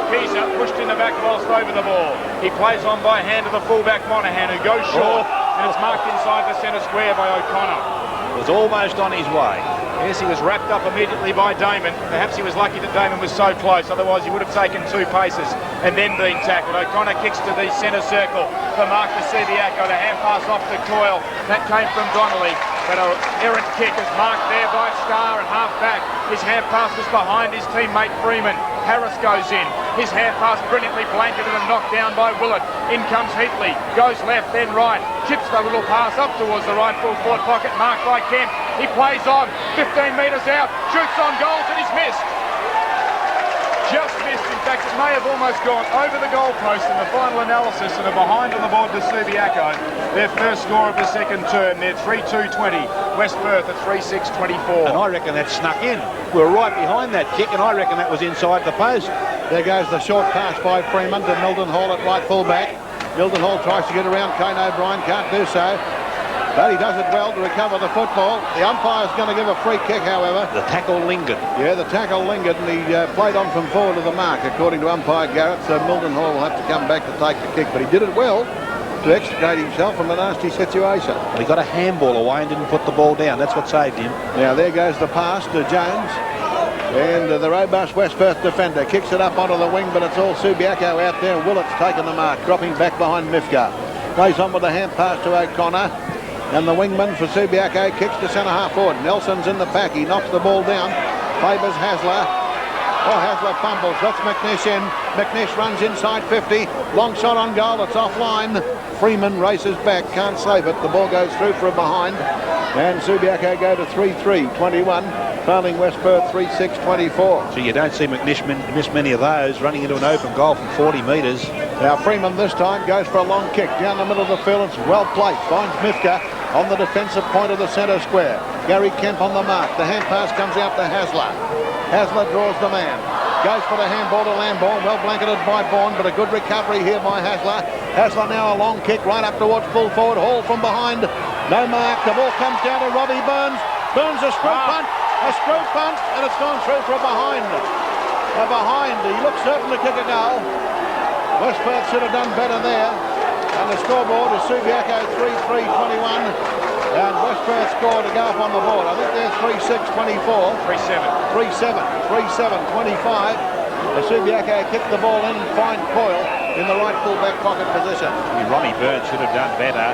Keezer pushed in the back whilst over the ball. He plays on by hand to the fullback Monaghan, who goes short, and it's marked inside the centre square by O'Connor. Was almost on his way. Yes, he was wrapped up immediately by Damon. Perhaps he was lucky that Damon was so close, otherwise he would have taken 2 paces and then been tackled. O'Connor kicks to the centre circle. The mark to Subiaco. The hand pass off to Coyle. That came from Donnelly. But an errant kick is marked there by Starr and half back. His hand pass was behind his teammate Freeman. Harris goes in. His hand pass brilliantly blanketed and knocked down by Willett. In comes Heatley. Goes left, then right. Chips the little pass up towards the right full forward pocket. Marked by Kemp. He plays on. 15 metres out. Shoots on goals and he's missed. Just missed. In fact, it may have almost gone over the goalpost in the final analysis, and are behind on the board to Subiaco. Their first score of the second term. They're 3-2-20. West Perth at 3-6-24. And I reckon that snuck in. We're right behind that kick, and I reckon that was inside the post. There goes the short pass by Freeman to Mildenhall at right full back. Mildenhall tries to get around Kane O'Brien, can't do so. But he does it well to recover the football. The umpire's going to give a free kick, however. The tackle lingered. Yeah, the tackle lingered, and he played on from forward to the mark, according to umpire Garrett. So Milton Hall will have to come back to take the kick. But he did it well to extricate himself from a nasty situation. Well, he got a handball away and didn't put the ball down. That's what saved him. Now, there goes the pass to Jones. And the robust West Perth defender kicks it up onto the wing, but it's all Subiaco out there. Willett's taken the mark, dropping back behind Mifka. Plays on with the hand pass to O'Connor. And the wingman for Subiaco kicks to centre-half forward. Nelson's in the pack. He knocks the ball down. Favours Hasler. Oh, Hasler fumbles. That's McNish in. McNish runs inside 50. Long shot on goal. It's offline. Freeman races back. Can't save it. The ball goes through for a behind. And Subiaco go to 3-3-21. Trailing West Perth 3-6-24. So you don't see McNish miss many of those, running into an open goal from 40 metres. Now Freeman this time goes for a long kick down the middle of the field. It's well placed. Finds Mifka on the defensive point of the centre square. Gary Kemp on the mark. The hand pass comes out to Hasler. Hasler draws the man. Goes for the handball to Lambourne. Well blanketed by Bourne, but a good recovery here by Hasler. Hasler now a long kick right up towards full forward. Hall from behind. No mark. The ball comes down to Robbie Burns. Burns a screw punt. A screw punt, and it's gone through for a behind. A behind. He looks certain to kick a goal. West Perth should have done better there. And the scoreboard is Subiaco 3-3-21. And West Perth scored to go up on the board. I think they're 3-6-24. 3-7. 3-7-25. Subiaco kicked the ball in and find Coyle in the right full-back pocket position. Ronnie Burns should have done better.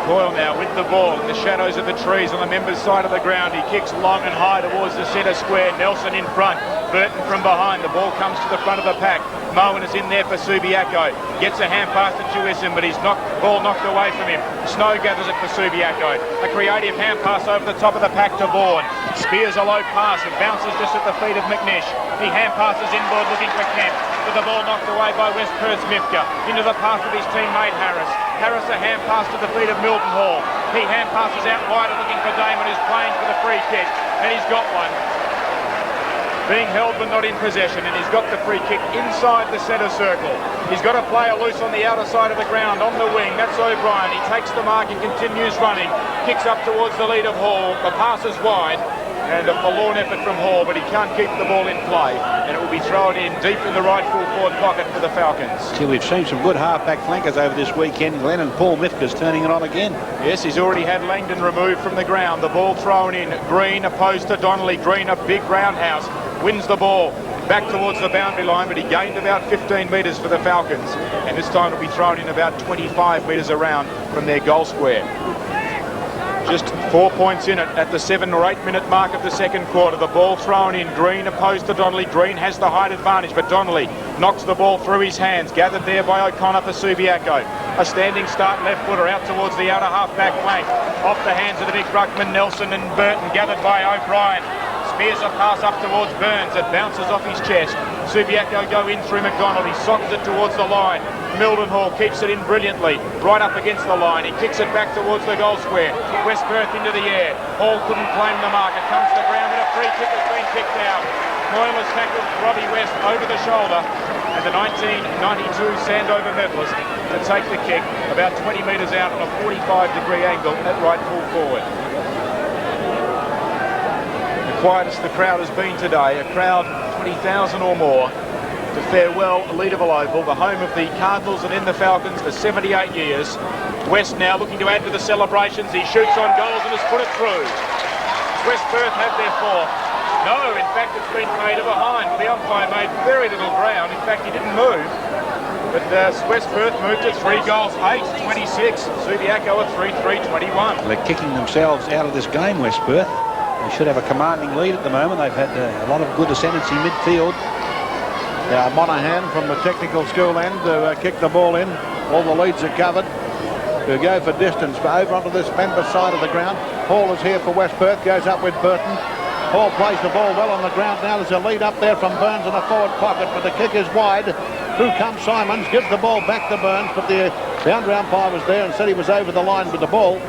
Coyle now with the ball in the shadows of the trees on the members' side of the ground. He kicks long and high towards the centre square. Nelson in front. Burton from behind. The ball comes to the front of the pack. Moen is in there for Subiaco. Gets a hand pass to Jewison, but he's ball knocked away from him. Snow gathers it for Subiaco. A creative hand pass over the top of the pack to Bourne. Spears a low pass. It bounces just at the feet of McNish. He hand passes inboard looking for Kemp. With the ball knocked away by West Perth's Mifka. Into the path of his teammate Harris. Harris a hand pass to the feet of Milton Hall. He hand passes out wider looking for Damon, who's playing for the free kick. And he's got one. Being held but not in possession, and he's got the free kick inside the centre circle. He's got a player loose on the outer side of the ground on the wing. That's O'Brien. He takes the mark and continues running. Kicks up towards the lead of Hall. The pass is wide. And a forlorn effort from Hall, but he can't keep the ball in play. And it will be thrown in deep in the right full forward pocket for the Falcons. See, we've seen some good half-back flankers over this weekend. Glenn and Paul Mifka's turning it on again. Yes, he's already had Langdon removed from the ground. The ball thrown in. Green opposed to Donnelly. Green, a big roundhouse, wins the ball back towards the boundary line, but he gained about 15 metres for the Falcons. And this time it'll be thrown in about 25 metres around from their goal square. Just 4 points in it at the 7 or 8 minute mark of the second quarter. The ball thrown in. Green opposed to Donnelly. Green has the height advantage, but Donnelly knocks the ball through his hands. Gathered there by O'Connor for Subiaco. A standing start left footer out towards the outer half back flank. Off the hands of the big ruckman Nelson and Burton. Gathered by O'Brien. Spears a pass up towards Burns. It bounces off his chest. Subiaco go in through McDonald. He sockets it towards the line. Milton Hall keeps it in brilliantly, right up against the line. He kicks it back towards the goal square. West Perth into the air. Hall couldn't claim the mark. It comes to the ground and a free kick has been kicked out. Moyle has tackled Robbie West over the shoulder, and the 1992 Sandover medalist to take the kick about 20 metres out on a 45-degree angle at right full forward. The quietest the crowd has been today, a crowd 20,000 or more, to farewell Leederville Oval, the home of the Cardinals and in the Falcons for 78 years. West now looking to add to the celebrations. He shoots on goals and has put it through. West Perth have their fourth. No, in fact, it's been made a behind. The umpire made very little ground. In fact, he didn't move. But West Perth moved to 3 goals, 8-26. Subiaco at 3-3-21. They're kicking themselves out of this game, West Perth. They should have a commanding lead at the moment. They've had a lot of good ascendancy midfield. Monaghan from the technical school end to kick the ball in. All the leads are covered. To go for distance, but over onto this member side of the ground. Hall is here for West Perth, goes up with Burton. Hall plays the ball well on the ground now. There's a lead up there from Burns in the forward pocket, but the kick is wide. Through comes Simons, gives the ball back to Burns, but the boundary umpire was there and said he was over the line with the ball.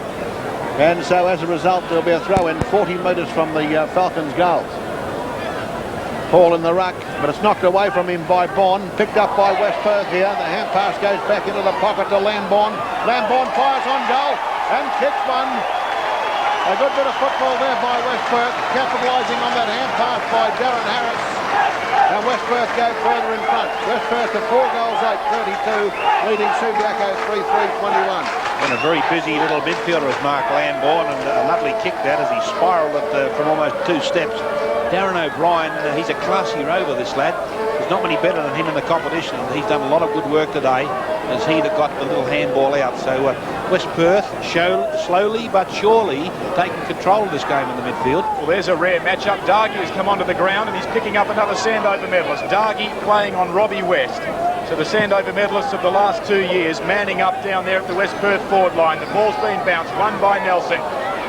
And so as a result, there'll be a throw in 40 metres from the Falcons' goals. Hall in the ruck, but it's knocked away from him by Bourne. Picked up by West Perth here. The hand pass goes back into the pocket to Lambourne. Lambourne fires on goal. and kicks one. A good bit of football there by West Perth, capitalising on that hand pass by Darren Harris. Now West Perth go further in front. West Perth to 4 goals, 8-32, leading Subiaco 3-3-21. And a very busy little midfielder is Mark Lambourne, and a lovely kick that as he spiralled it from almost 2 steps. Darren O'Brien, he's a classy rover, this lad. There's not many better than him in the competition. He's done a lot of good work today as he that got the little handball out. So West Perth slowly but surely taking control of this game in the midfield. Well, there's a rare matchup. Dargy has come onto the ground and he's picking up another Sandover medalist. Dargy playing on Robbie West. So the Sandover medalists of the last 2 years manning up down there at the West Perth forward line. The ball's been bounced, won by Nelson.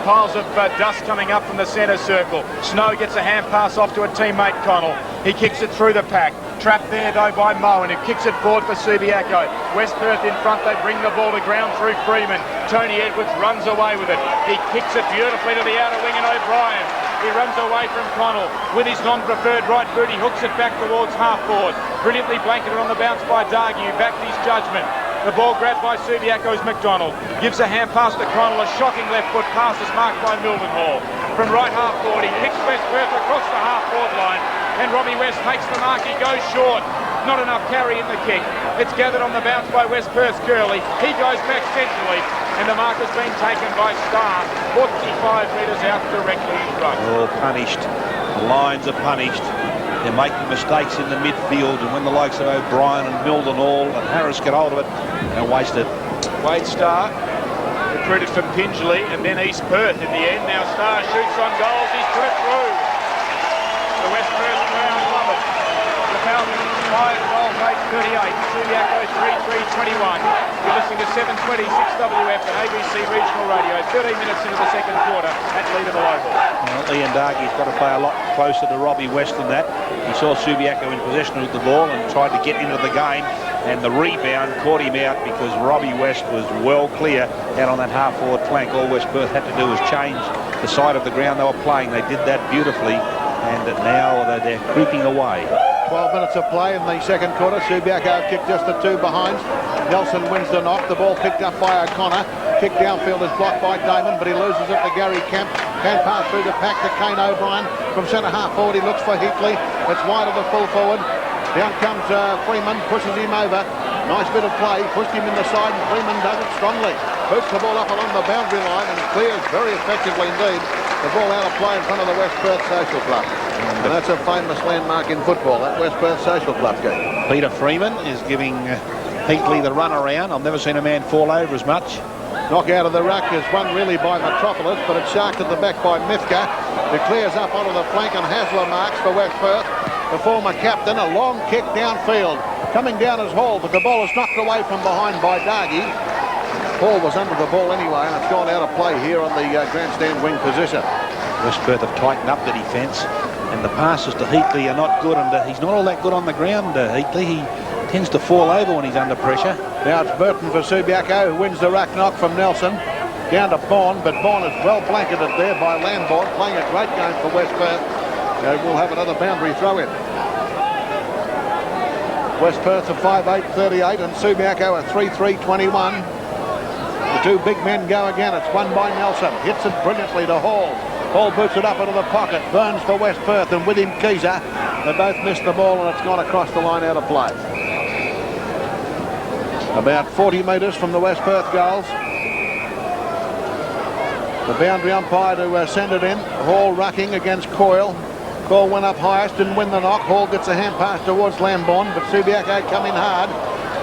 Piles of dust coming up from the centre circle. Snow gets a hand pass off to a teammate, Connell. He kicks it through the pack. Trapped there though by Moen, who kicks it forward for Subiaco. West Perth in front, they bring the ball to ground through Freeman. Tony Edwards runs away with it. He kicks it beautifully to the outer wing and O'Brien. He runs away from Connell with his non-preferred right boot. He hooks it back towards half forward. Brilliantly blanketed on the bounce by Dargy, who backed his judgment. The ball grabbed by Subiaco's McDonald. Gives a hand pass to Connell. A shocking left foot pass is marked by Mildenhall. From right half forward, he kicks West Perth across the half forward line. And Robbie West takes the mark. He goes short. Not enough carry in the kick. It's gathered on the bounce by West Perth's Curley. He goes back centrally. And the mark has been taken by Starr. 45 metres out directly in front. All punished. The Lions are punished. They're making mistakes in the midfield, and when the likes of O'Brien and Mildenhall and Harris get hold of it, they'll waste it. Wade Starr, recruited from Pingelly and then East Perth in the end. Now Starr shoots on goals, he's put it through. The West Perth crowd love it. The Falcons 5 goals, 8-38. Subiaco 3-3-21. You're listening to 720 6WF and ABC Regional Radio. 13 minutes into the second quarter at Leederville Oval. Well, Ian Dargy's got to play a lot closer to Robbie West than that. He saw Subiaco in possession of the ball and tried to get into the game, and the rebound caught him out because Robbie West was well clear out on that half-forward flank. All West Perth had to do was change the side of the ground they were playing. They did that beautifully, and now they're creeping away. 12 minutes of play in the second quarter. Subiaco kicked just the 2 behind. Nelson wins the knock. The ball picked up by O'Connor. Kick downfield is blocked by Damon, but he loses it to Gary Kemp. Hand pass through the pack to Kane O'Brien. From centre half forward, he looks for Heatley. It's wide of the full forward. Down comes Freeman, pushes him over. Nice bit of play, pushed him in the side, and Freeman does it strongly. Boots the ball up along the boundary line and clears very effectively indeed. The ball out of play in front of the West Perth Social Club. And that's a famous landmark in football, that West Perth Social Club game. Peter Freeman is giving Heatley the run around. I've never seen a man fall over as much. Knock out of the ruck is one really by Metropolis, but it's sharked at the back by Mifka, who clears up onto the flank, and Hasler marks for West Perth. The former captain, a long kick downfield. Coming down as Hall, but the ball is knocked away from behind by Dargy. Hall was under the ball anyway, and it's gone out of play here on the grandstand wing position. West Perth have tightened up the defence, and the passes to Heatley are not good, and he's not all that good on the ground, Heatley. He tends to fall over when he's under pressure. Now it's Burton for Subiaco, who wins the ruck knock from Nelson. Down to Bourne, but Bourne is well blanketed there by Lambourne, playing a great game for West Perth. We'll have another boundary throw in. West Perth are 5-8-38 and Subiaco are 3-3-21. The 2 big men go again. It's won by Nelson. Hits it brilliantly to Hall. Hall boots it up into the pocket. Burns for West Perth, and with him Keezer. They both missed the ball, and it's gone across the line out of play. About 40 metres from the West Perth goals. The boundary umpire to send it in. Hall rucking against Coyle. Coyle went up highest, didn't win the knock. Hall gets a hand pass towards Lambourne, but Subiaco come in hard.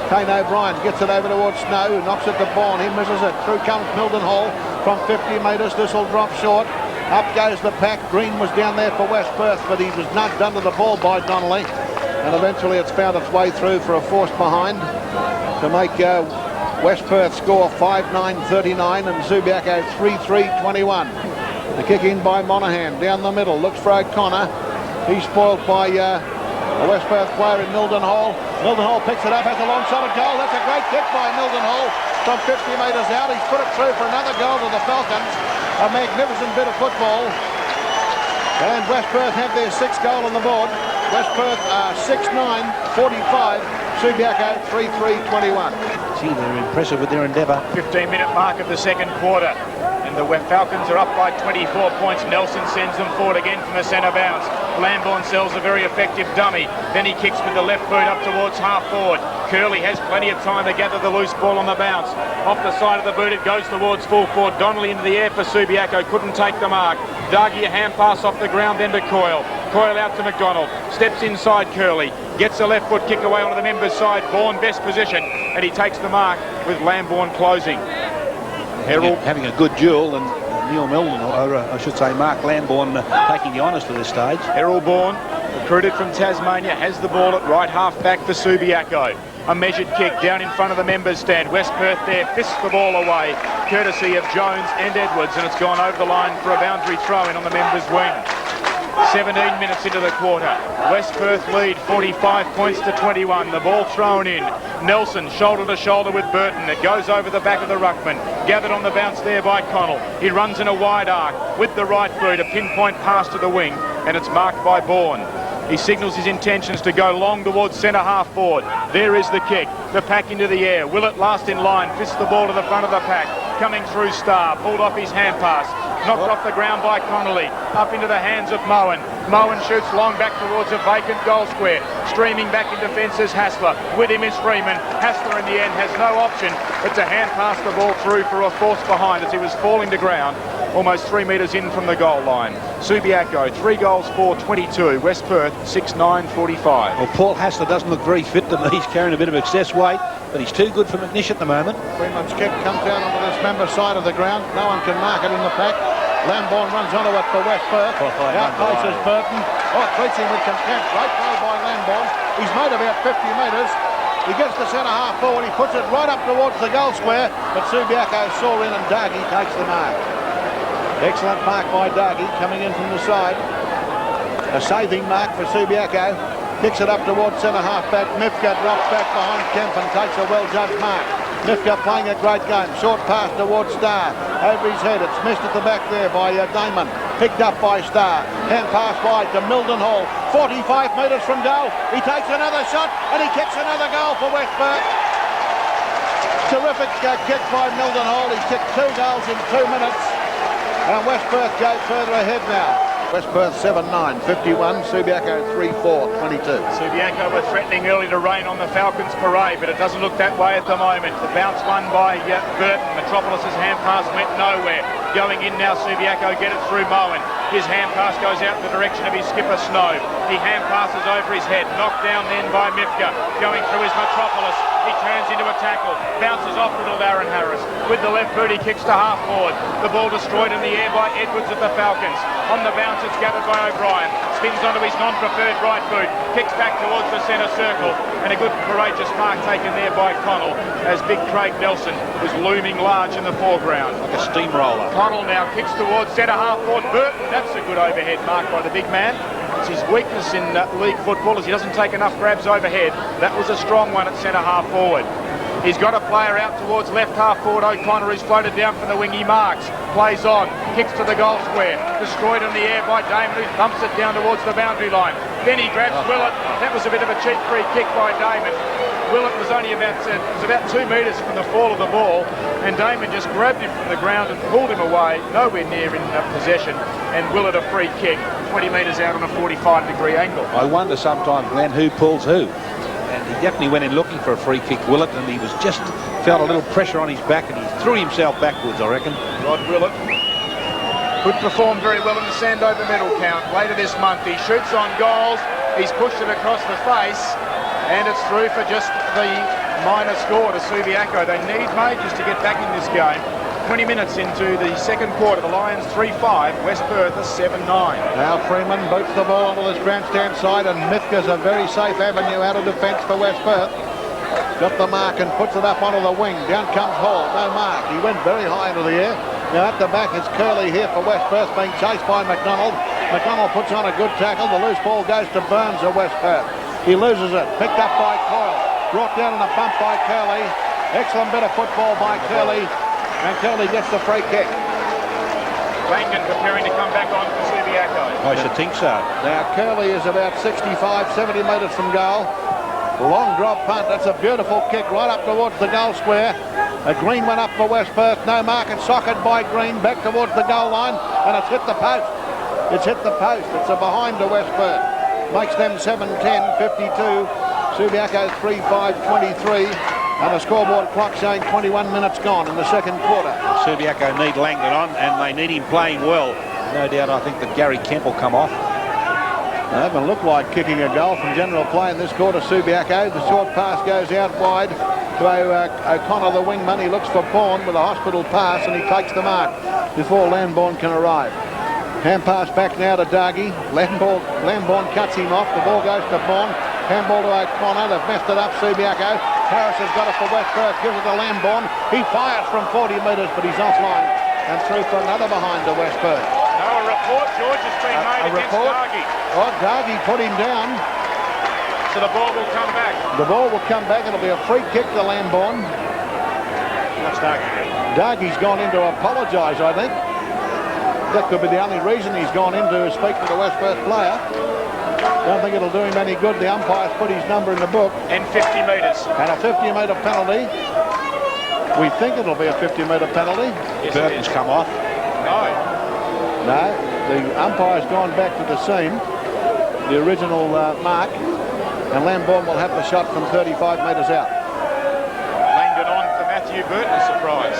Kane O'Brien gets it over towards Snow, knocks it to Bourne. He misses it. Through comes Mildenhall from 50 metres. This will drop short. Up goes the pack. Green was down there for West Perth, but he was nudged under the ball by Donnelly. And eventually it's found its way through for a forced behind to make West Perth score 5-9-39 and Subiaco 3-3-21. The kick in by Monaghan, down the middle, looks for O'Connor. He's spoiled by a West Perth player in Mildenhall. Mildenhall picks it up, has a long shot at goal. That's a great kick by Mildenhall from 50 metres out. He's put it through for another goal to the Falcons. A magnificent bit of football. And West Perth have their 6th goal on the board. West Perth 6-9-45. Subiaco 3-3-21. Gee, they're impressive with their endeavour. 15-minute mark of the second quarter. And the Falcons are up by 24 points. Nelson sends them forward again from the centre bounce. Lambourne sells a very effective dummy. Then he kicks with the left boot up towards half forward. Curley has plenty of time to gather the loose ball on the bounce. Off the side of the boot, it goes towards full forward. Donnelly into the air for Subiaco. Couldn't take the mark. Dargie a hand pass off the ground, then to Coyle. Coyle out to McDonald. Steps inside Curley. Gets a left foot kick away onto the members' side. Vaughan best position. And he takes the mark with Lambourne closing. Herald having a good duel, and Neil Milne, or I should say Mark Lambourne, taking the honours to this stage. Errol Bourne, recruited from Tasmania, has the ball at right half back for Subiaco. A measured kick down in front of the members' stand. West Perth there fists the ball away, courtesy of Jones and Edwards, and it's gone over the line for a boundary throw-in on the members' wing. 17 minutes into the quarter. West Perth lead 45 points to 21. The ball thrown in. Nelson shoulder to shoulder with Burton. It goes over the back of the ruckman. Gathered on the bounce there by Connell. He runs in a wide arc with the right boot. A pinpoint pass to the wing, and it's marked by Bourne. He signals his intentions to go long towards centre half forward. There is the kick. The pack into the air. Willett last in line. Fists the ball to the front of the pack. Coming through Starr. Pulled off his hand pass. Knocked off the ground by Connolly. Up into the hands of Moen. Moen shoots long back towards a vacant goal square. Streaming back in defence is Hassler. With him is Freeman. Hassler in the end has no option but to hand pass the ball through for a force behind as he was falling to ground. Almost 3 metres in from the goal line. Subiaco, 3 goals for 22. West Perth, 6-9-45. Well, Paul Hassler doesn't look very fit to me. He's carrying a bit of excess weight, but he's too good for McNish at the moment. Freeman's kick comes down onto this member side of the ground. No one can mark it in the pack. Lambourne runs onto it for West Perth. Out close is Burton. Oh, treats him with contempt. Great play by Lambourne. He's made about 50 metres. He gets the centre half forward. He puts it right up towards the goal square, but Subiaco saw in and Dargie takes the mark. Excellent mark by Dargie coming in from the side. A saving mark for Subiaco. Kicks it up towards centre half back. Mifka drops back behind Kemp and takes a well-judged mark. Mifka playing a great game. Short pass towards Starr. Over his head. It's missed at the back there by Damon. Picked up by Starr. Hand pass wide to Mildenhall. 45 metres from goal. He takes another shot and he kicks another goal for West Perth. Terrific kick by Mildenhall. He's kicked 2 goals in 2 minutes. And West Perth go further ahead now. West Perth 7-9, 51, Subiaco 3-4, 22. Subiaco were threatening early to rain on the Falcons parade, but it doesn't look that way at the moment. The bounce won by Burton. Metropolis's hand pass went nowhere. Going in now, Subiaco get it through Moen. His hand pass goes out in the direction of his skipper Snow. He hand passes over his head, knocked down then by Mifka. Going through his Metropolis. He turns into a tackle, bounces off little Darren Harris. With the left boot, he kicks to half forward. The ball destroyed in the air by Edwards of the Falcons. On the bounce, it's gathered by O'Brien. Spins onto his non-preferred right boot. Kicks back towards the centre circle. And a good, courageous mark taken there by Connell as big Craig Nelson was looming large in the foreground. Like a steamroller. Connell now kicks towards centre half forward. Burton, that's a good overhead mark by the big man. It's his weakness in league football as he doesn't take enough grabs overhead. That was a strong one at centre half forward. He's got a player out towards left half forward. O'Connor is floated down from the wing. He marks, plays on, kicks to the goal square. Destroyed in the air by Damon, who thumps it down towards the boundary line. Then he grabs Willett. That was a bit of a cheap free kick by Damon. Willett was only about 2 metres from the fall of the ball, and Damon just grabbed him from the ground and pulled him away, nowhere near in possession, and Willett a free kick, 20 metres out on a 45-degree angle. I wonder sometimes, Glenn, who pulls who. And he definitely went in looking for a free kick, Willett, and he was just felt a little pressure on his back, and he threw himself backwards, I reckon. Rod Willett could perform very well in the Sandover medal count later this month. He shoots on goals, he's pushed it across the face, and it's through for just the minor score to Subiaco. They need majors to get back in this game. 20 minutes into the second quarter, the Lions 3-5, West Perth a 7-9. Now Freeman boots the ball onto this grandstand side, and Mifka's a very safe avenue out of defence for West Perth. Got the mark and puts it up onto the wing. Down comes Hall, no mark. He went very high into the air. Now at the back is Curley here for West Perth, being chased by McDonald. McDonald puts on a good tackle. The loose ball goes to Burns of West Perth. He loses it. Picked up by Coyle. Brought down in a bump by Curley. Excellent bit of football by Curley. And Curley gets the free kick. Rankin preparing to come back on for Subiaco. I should think so. Now Curley is about 65, 70 metres from goal. Long drop punt. That's a beautiful kick right up towards the goal square. A green one up for West Perth. No mark and socket by Green. Back towards the goal line. And it's hit the post. It's hit the post. It's a behind to West Perth. Makes them 7-10, 52. Subiaco 3-5, 23. And a scoreboard clock showing 21 minutes gone in the second quarter. Subiaco need Langdon on, and they need him playing well. No doubt I think that Gary Kemp will come off. They haven't looked like kicking a goal from general play in this quarter, Subiaco. The short pass goes out wide to O'Connor, the wingman. He looks for Bourne with a hospital pass, and he takes the mark before Lambourne can arrive. Hand pass back now to Dargy. Lambourne cuts him off. The ball goes to Bourne. Handball to O'Connor. They've messed it up, Subiaco. Harris has got it for West Perth. Gives it to Lambourne. He fires from 40 metres, but he's offline and through for another behind to West Perth. No, a report, George, has been made against Dargy. Oh, Dargy put him down. So the ball will come back. The ball will come back. It'll be a free kick to Lambourne. What's Dargy? Dargy's gone in to apologise, I think. That could be the only reason he's gone in to speak to the West Perth player. Don't think it'll do him any good. The umpire's put his number in the book. And 50 metres. And a 50-metre penalty. We think it'll be a 50-metre penalty. Yes, Burton's come off. No, the umpire's gone back to the seam, the original mark, and Lambourne will have the shot from 35 metres out. Langdon on for Matthew Burton, a surprise.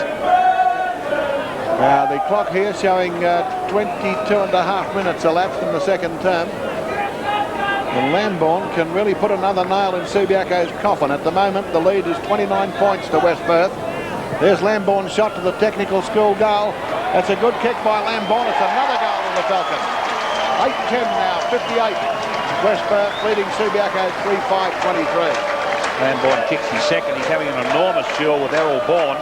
The clock here showing 22.5 minutes elapsed in the second term. And Lambourne can really put another nail in Subiaco's coffin. At the moment, the lead is 29 points to West Perth. There's Lambourne's shot to the technical school goal. That's a good kick by Lambourne. It's another goal to the Falcons. 8-10 now, 58. West Perth leading Subiaco 3-5, 23. Lambourne kicks his second. He's having an enormous duel with Errol Bourne.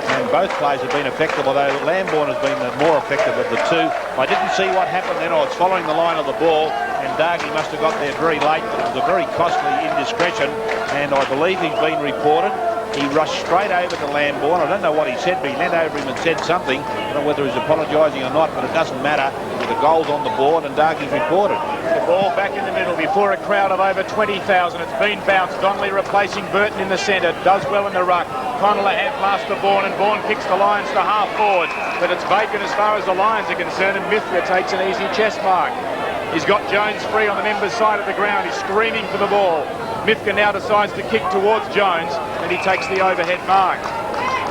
And both players have been effective, although Lambourne has been the more effective of the two. I didn't see what happened then. I was following the line of the ball, and Dargy must have got there very late, but it was a very costly indiscretion, and I believe he's been reported. He rushed straight over to Lambourne. I don't know what he said, but he leant over him and said something. I don't know whether he's apologising or not, but it doesn't matter. The goal's on the board, and Dargy's reported. The ball back in the middle before a crowd of over 20,000. It's been bounced. Donnelly replacing Burton in the centre. Does well in the ruck. Connell a hand pass to Bourne, and Bourne kicks the Lions to half forward. But it's vacant as far as the Lions are concerned, and Mithra takes an easy chest mark. He's got Jones free on the members' side of the ground. He's screaming for the ball. Mithka now decides to kick towards Jones, and he takes the overhead mark.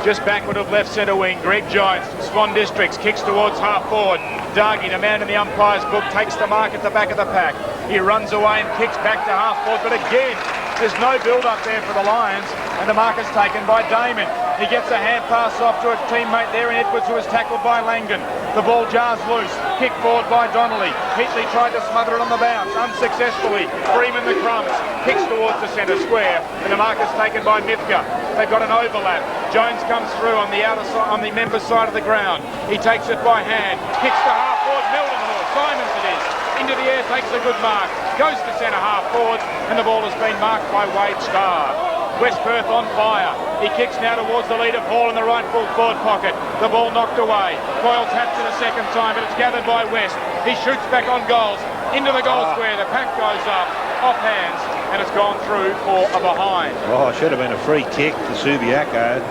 Just backward of left centre wing, Greg Jones from Swan Districts kicks towards half forward. Dargy, the man in the umpire's book, takes the mark at the back of the pack. He runs away and kicks back to half forward, but again, there's no build-up there for the Lions, and the mark is taken by Damon. He gets a hand pass off to a teammate there in Edwards, who is tackled by Langdon. The ball jars loose, kick forward by Donnelly. Heatley tried to smother it on the bounce, unsuccessfully. Freeman the crumbs, kicks towards the centre square, and the mark is taken by Mithka. They've got an overlap. Jones comes through on the outer side, on the members' side of the ground. He takes it by hand, kicks to half forward, Mildenhall, Simons it is. Into the air, takes a good mark, goes to centre half forward, and the ball has been marked by Wade Starr. West Perth on fire. He kicks now towards the leader, Paul in the right full forward pocket. The ball knocked away. Coyle taps it a second time, but it's gathered by West. He shoots back on goals. Into the goal square. The pack goes up, off hands, and it's gone through for a behind. Oh, it should have been a free kick to Subiaco.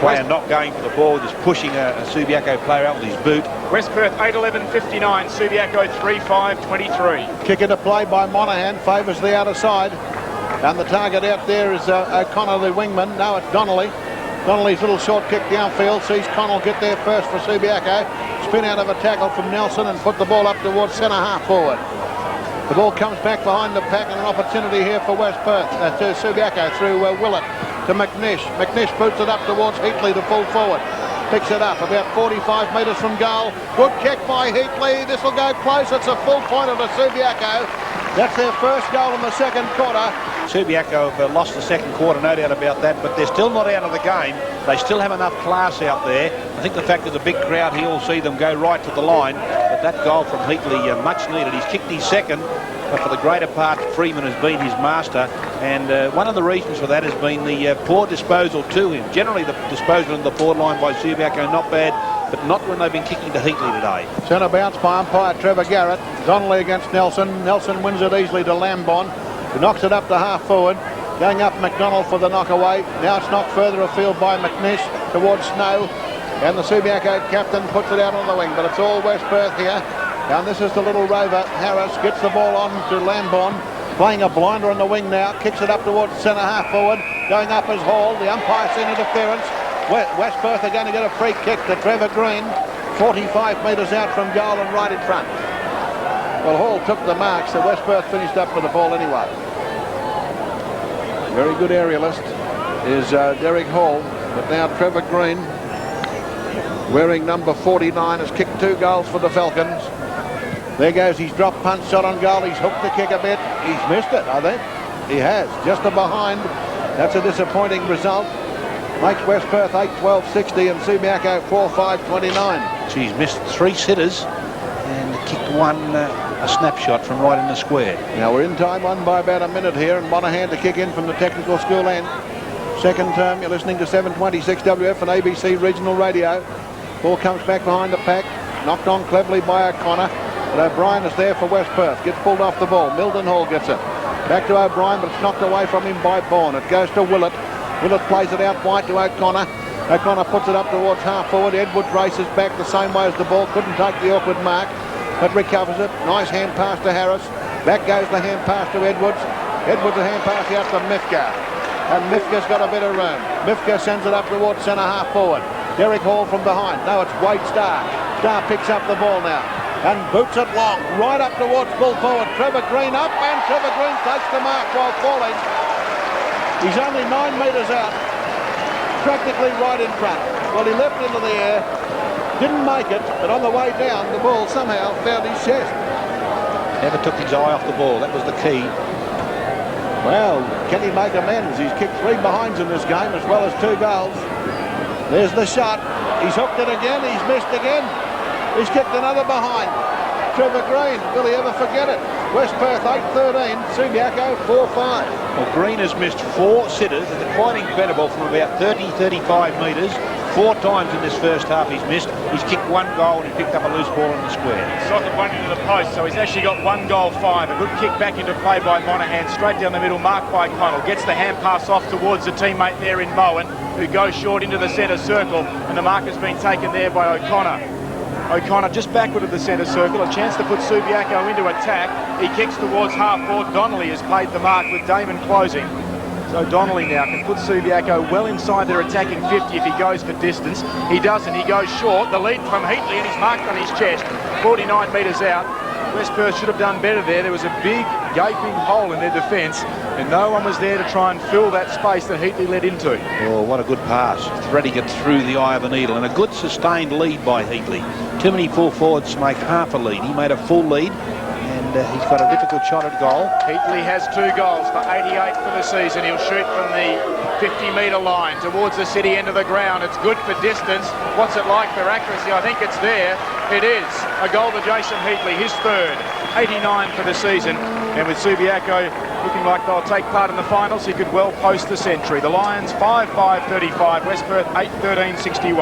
Player not going for the ball, just pushing a Subiaco player out with his boot. West Perth 8-11-59, Subiaco 3-5-23. Kick into play by Monaghan, favours the outer side. And the target out there is O'Connor, the wingman. No, it's Donnelly. Donnelly's little short kick downfield sees Connell get there first for Subiaco. Spin out of a tackle from Nelson and put the ball up towards centre half forward. The ball comes back behind the pack, and an opportunity here for West Perth to Subiaco through Willett to McNish. McNish boots it up towards Heatley, the full forward. Picks it up about 45 metres from goal. Good kick by Heatley. This will go close. It's a full pointer to Subiaco. That's their first goal in the second quarter. Subiaco have lost the second quarter, no doubt about that, but they're still not out of the game. They still have enough class out there. I think the fact there's a big crowd here will see them go right to the line, but that goal from Heatley, much needed. He's kicked his second, but for the greater part, Freeman has been his master, and one of the reasons for that has been the poor disposal to him. Generally, the disposal in the forward line by Subiaco, not bad, but not when they've been kicking to Heatley today. Centre bounce by umpire Trevor Garrett. Donnelly against Nelson. Nelson wins it easily to Lambourne. He knocks it up to half forward. Going up McDonald for the knockaway. Now it's knocked further afield by McNish towards Snow. And the Subiaco captain puts it out on the wing. But it's all West Perth here. And this is the little rover. Harris gets the ball on to Lambourne. Playing a blinder on the wing now. Kicks it up towards centre half forward. Going up as Hall. The umpire's seen interference. West Perth are going to get a free kick to Trevor Green. 45 metres out from goal and right in front. Well, Hall took the mark, so West Perth finished up with the ball anyway. Very good aerialist is Derek Hall, but now Trevor Green, wearing number 49, has kicked 2 goals for the Falcons. There goes his drop punch shot on goal. He's hooked the kick a bit. He's missed it, I think. He has, just a behind. That's a disappointing result. Makes West Perth 8-12-60 and Subiaco 4-5-29. She's missed 3 sitters and kicked one a snapshot from right in the square. Now we're in time one by about a minute here, and Monaghan to kick in from the technical school end. Second term, you're listening to 726 WF and ABC Regional Radio. Ball comes back behind the pack, knocked on cleverly by O'Connor, but O'Brien is there for West Perth. Gets pulled off the ball. Milton Hall gets it. Back to O'Brien, but it's knocked away from him by Bourne. It goes to Willett. Willett plays it out wide to O'Connor. O'Connor puts it up towards half forward. Edwards races back the same way as the ball. Couldn't take the awkward mark, but recovers it. Nice hand pass to Harris. Back goes the hand pass to Edwards. Edwards a hand pass out to Mifka. And Mifka's got a bit of room. Mifka sends it up towards centre half forward. Derek Hall from behind. No, it's Wade Starr. Starr picks up the ball now and boots it long, right up towards full forward. Trevor Green up, and Trevor Green takes the mark while falling. He's only 9 metres out, practically right in front. Well, he leapt into the air, didn't make it, but on the way down, the ball somehow found his chest. Never took his eye off the ball. That was the key. Well, can he make amends? He's kicked 3 behinds in this game as well as 2 goals. There's the shot. He's hooked it again. He's missed again. He's kicked another behind. Trevor Green, will he ever forget it? West Perth 8-13, Subiaco 4-5. Well, Green has missed 4 sitters. It's quite incredible from about 30-35 metres. 4 times in this first half he's missed. He's kicked 1 goal and he picked up a loose ball in the square. Socket one into the post, so he's actually got 1 goal, 5. A good kick back into play by Monaghan, straight down the middle, marked by Connell. Gets the hand pass off towards the teammate there in Moen, who goes short into the centre circle, and the mark has been taken there by O'Connor. O'Connor just backward of the centre circle, a chance to put Subiaco into attack. He kicks towards half forward. Donnelly has paid the mark with Damon closing. So Donnelly now can put Subiaco well inside their attacking 50 if he goes for distance. He doesn't, he goes short. The lead from Heatley, and he's marked on his chest. 49 metres out. West Perth should have done better there. There was a big gaping hole in their defence, and no one was there to try and fill that space that Heatley led into. Oh, what a good pass. Threading it through the eye of the needle, and a good sustained lead by Heatley. Too many full forwards make half a lead. He made a full lead, and he's got a difficult shot at goal. Heatley has 2 goals for 88 for the season. He'll shoot from the 50-metre line towards the city end of the ground. It's good for distance. What's it like for accuracy? I think it's there. It is. A goal to Jason Heatley, his 3rd. 89 for the season. And with Subiaco looking like they'll take part in the finals, he could well post the century. The Lions 5-5-35, West Perth 8-13-61.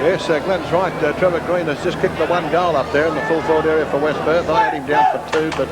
Yes, Glenn's right. Trevor Green has just kicked the 1 goal up there in the full forward area for West Perth. I had him down for 2, but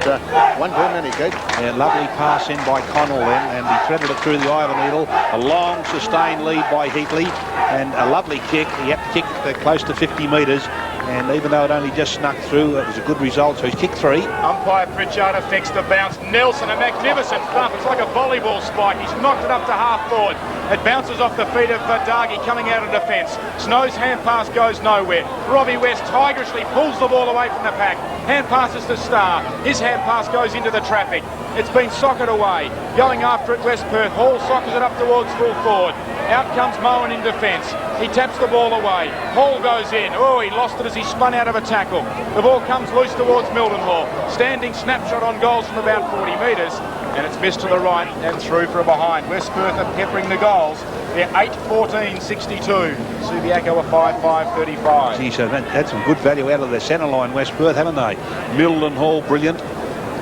1 too many, Keith. Yeah, lovely pass in by Connell then, and he threaded it through the eye of the needle. A long sustained lead by Heatley, and a lovely kick. He had to kick close to 50 metres, and even though it only just snuck through, it was a good result, so he's kicked 3. Umpire Pritchard affects the bounce. Nelson, a magnificent thump. It's like a volleyball spike. He's knocked it up to half forward. It bounces off the feet of Dargy coming out of defence. Snow's hand pass goes nowhere. Robbie West tigerishly pulls the ball away from the pack. Hand passes to Starr. His hand pass goes into the traffic. It's been socked away. Going after it, West Perth. Hall sockers it up towards full forward. Out comes Moen in defence. He taps the ball away. Hall goes in. Oh, he lost it as he spun out of a tackle. The ball comes loose towards Mildenhall. Standing snapshot on goals from about 40 metres. And it's missed to the right and through for a behind. West Perth are peppering the goals. They're 8-14-62. Subiaco are 5-5-35. Geez, so they've had some good value out of their centre line, West Perth, haven't they? Mildenhall, brilliant.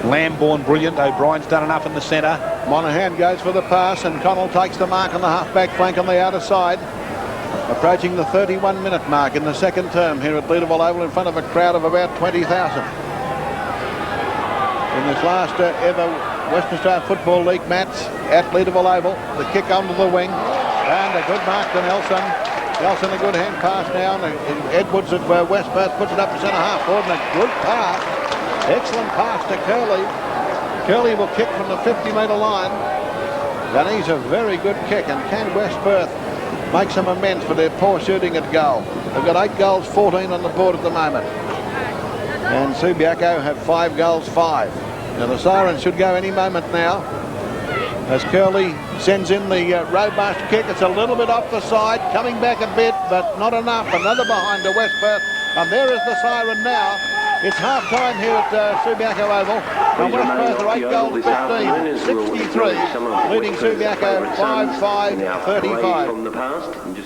Lambourne, brilliant. O'Brien's done enough in the centre. Monaghan goes for the pass, and Connell takes the mark on the half-back flank on the outer side. Approaching the 31-minute mark in the second term here at Leederville Oval in front of a crowd of about 20,000. In this last ever Western Australian Football League match at Leederville Oval. The kick under the wing. And a good mark to Nelson. Nelson, a good hand pass now. And Edwards at West Perth puts it up to centre half forward. And a good pass. Excellent pass to Curley. Curley will kick from the 50-metre line. And he's a very good kick. And can West Perth make some amends for their poor shooting at goal? They've got 8 goals, 14 on the board at the moment. And Subiaco have 5 goals, 5. Now the siren should go any moment now as Curley sends in the robust kick. It's a little bit off the side, coming back a bit, but not enough. Another behind to West Perth. And there is the siren now. It's half-time here at Subiaco Oval. And West Perth are 8 goals, 15, 63, leading Subiaco 5-5, 35.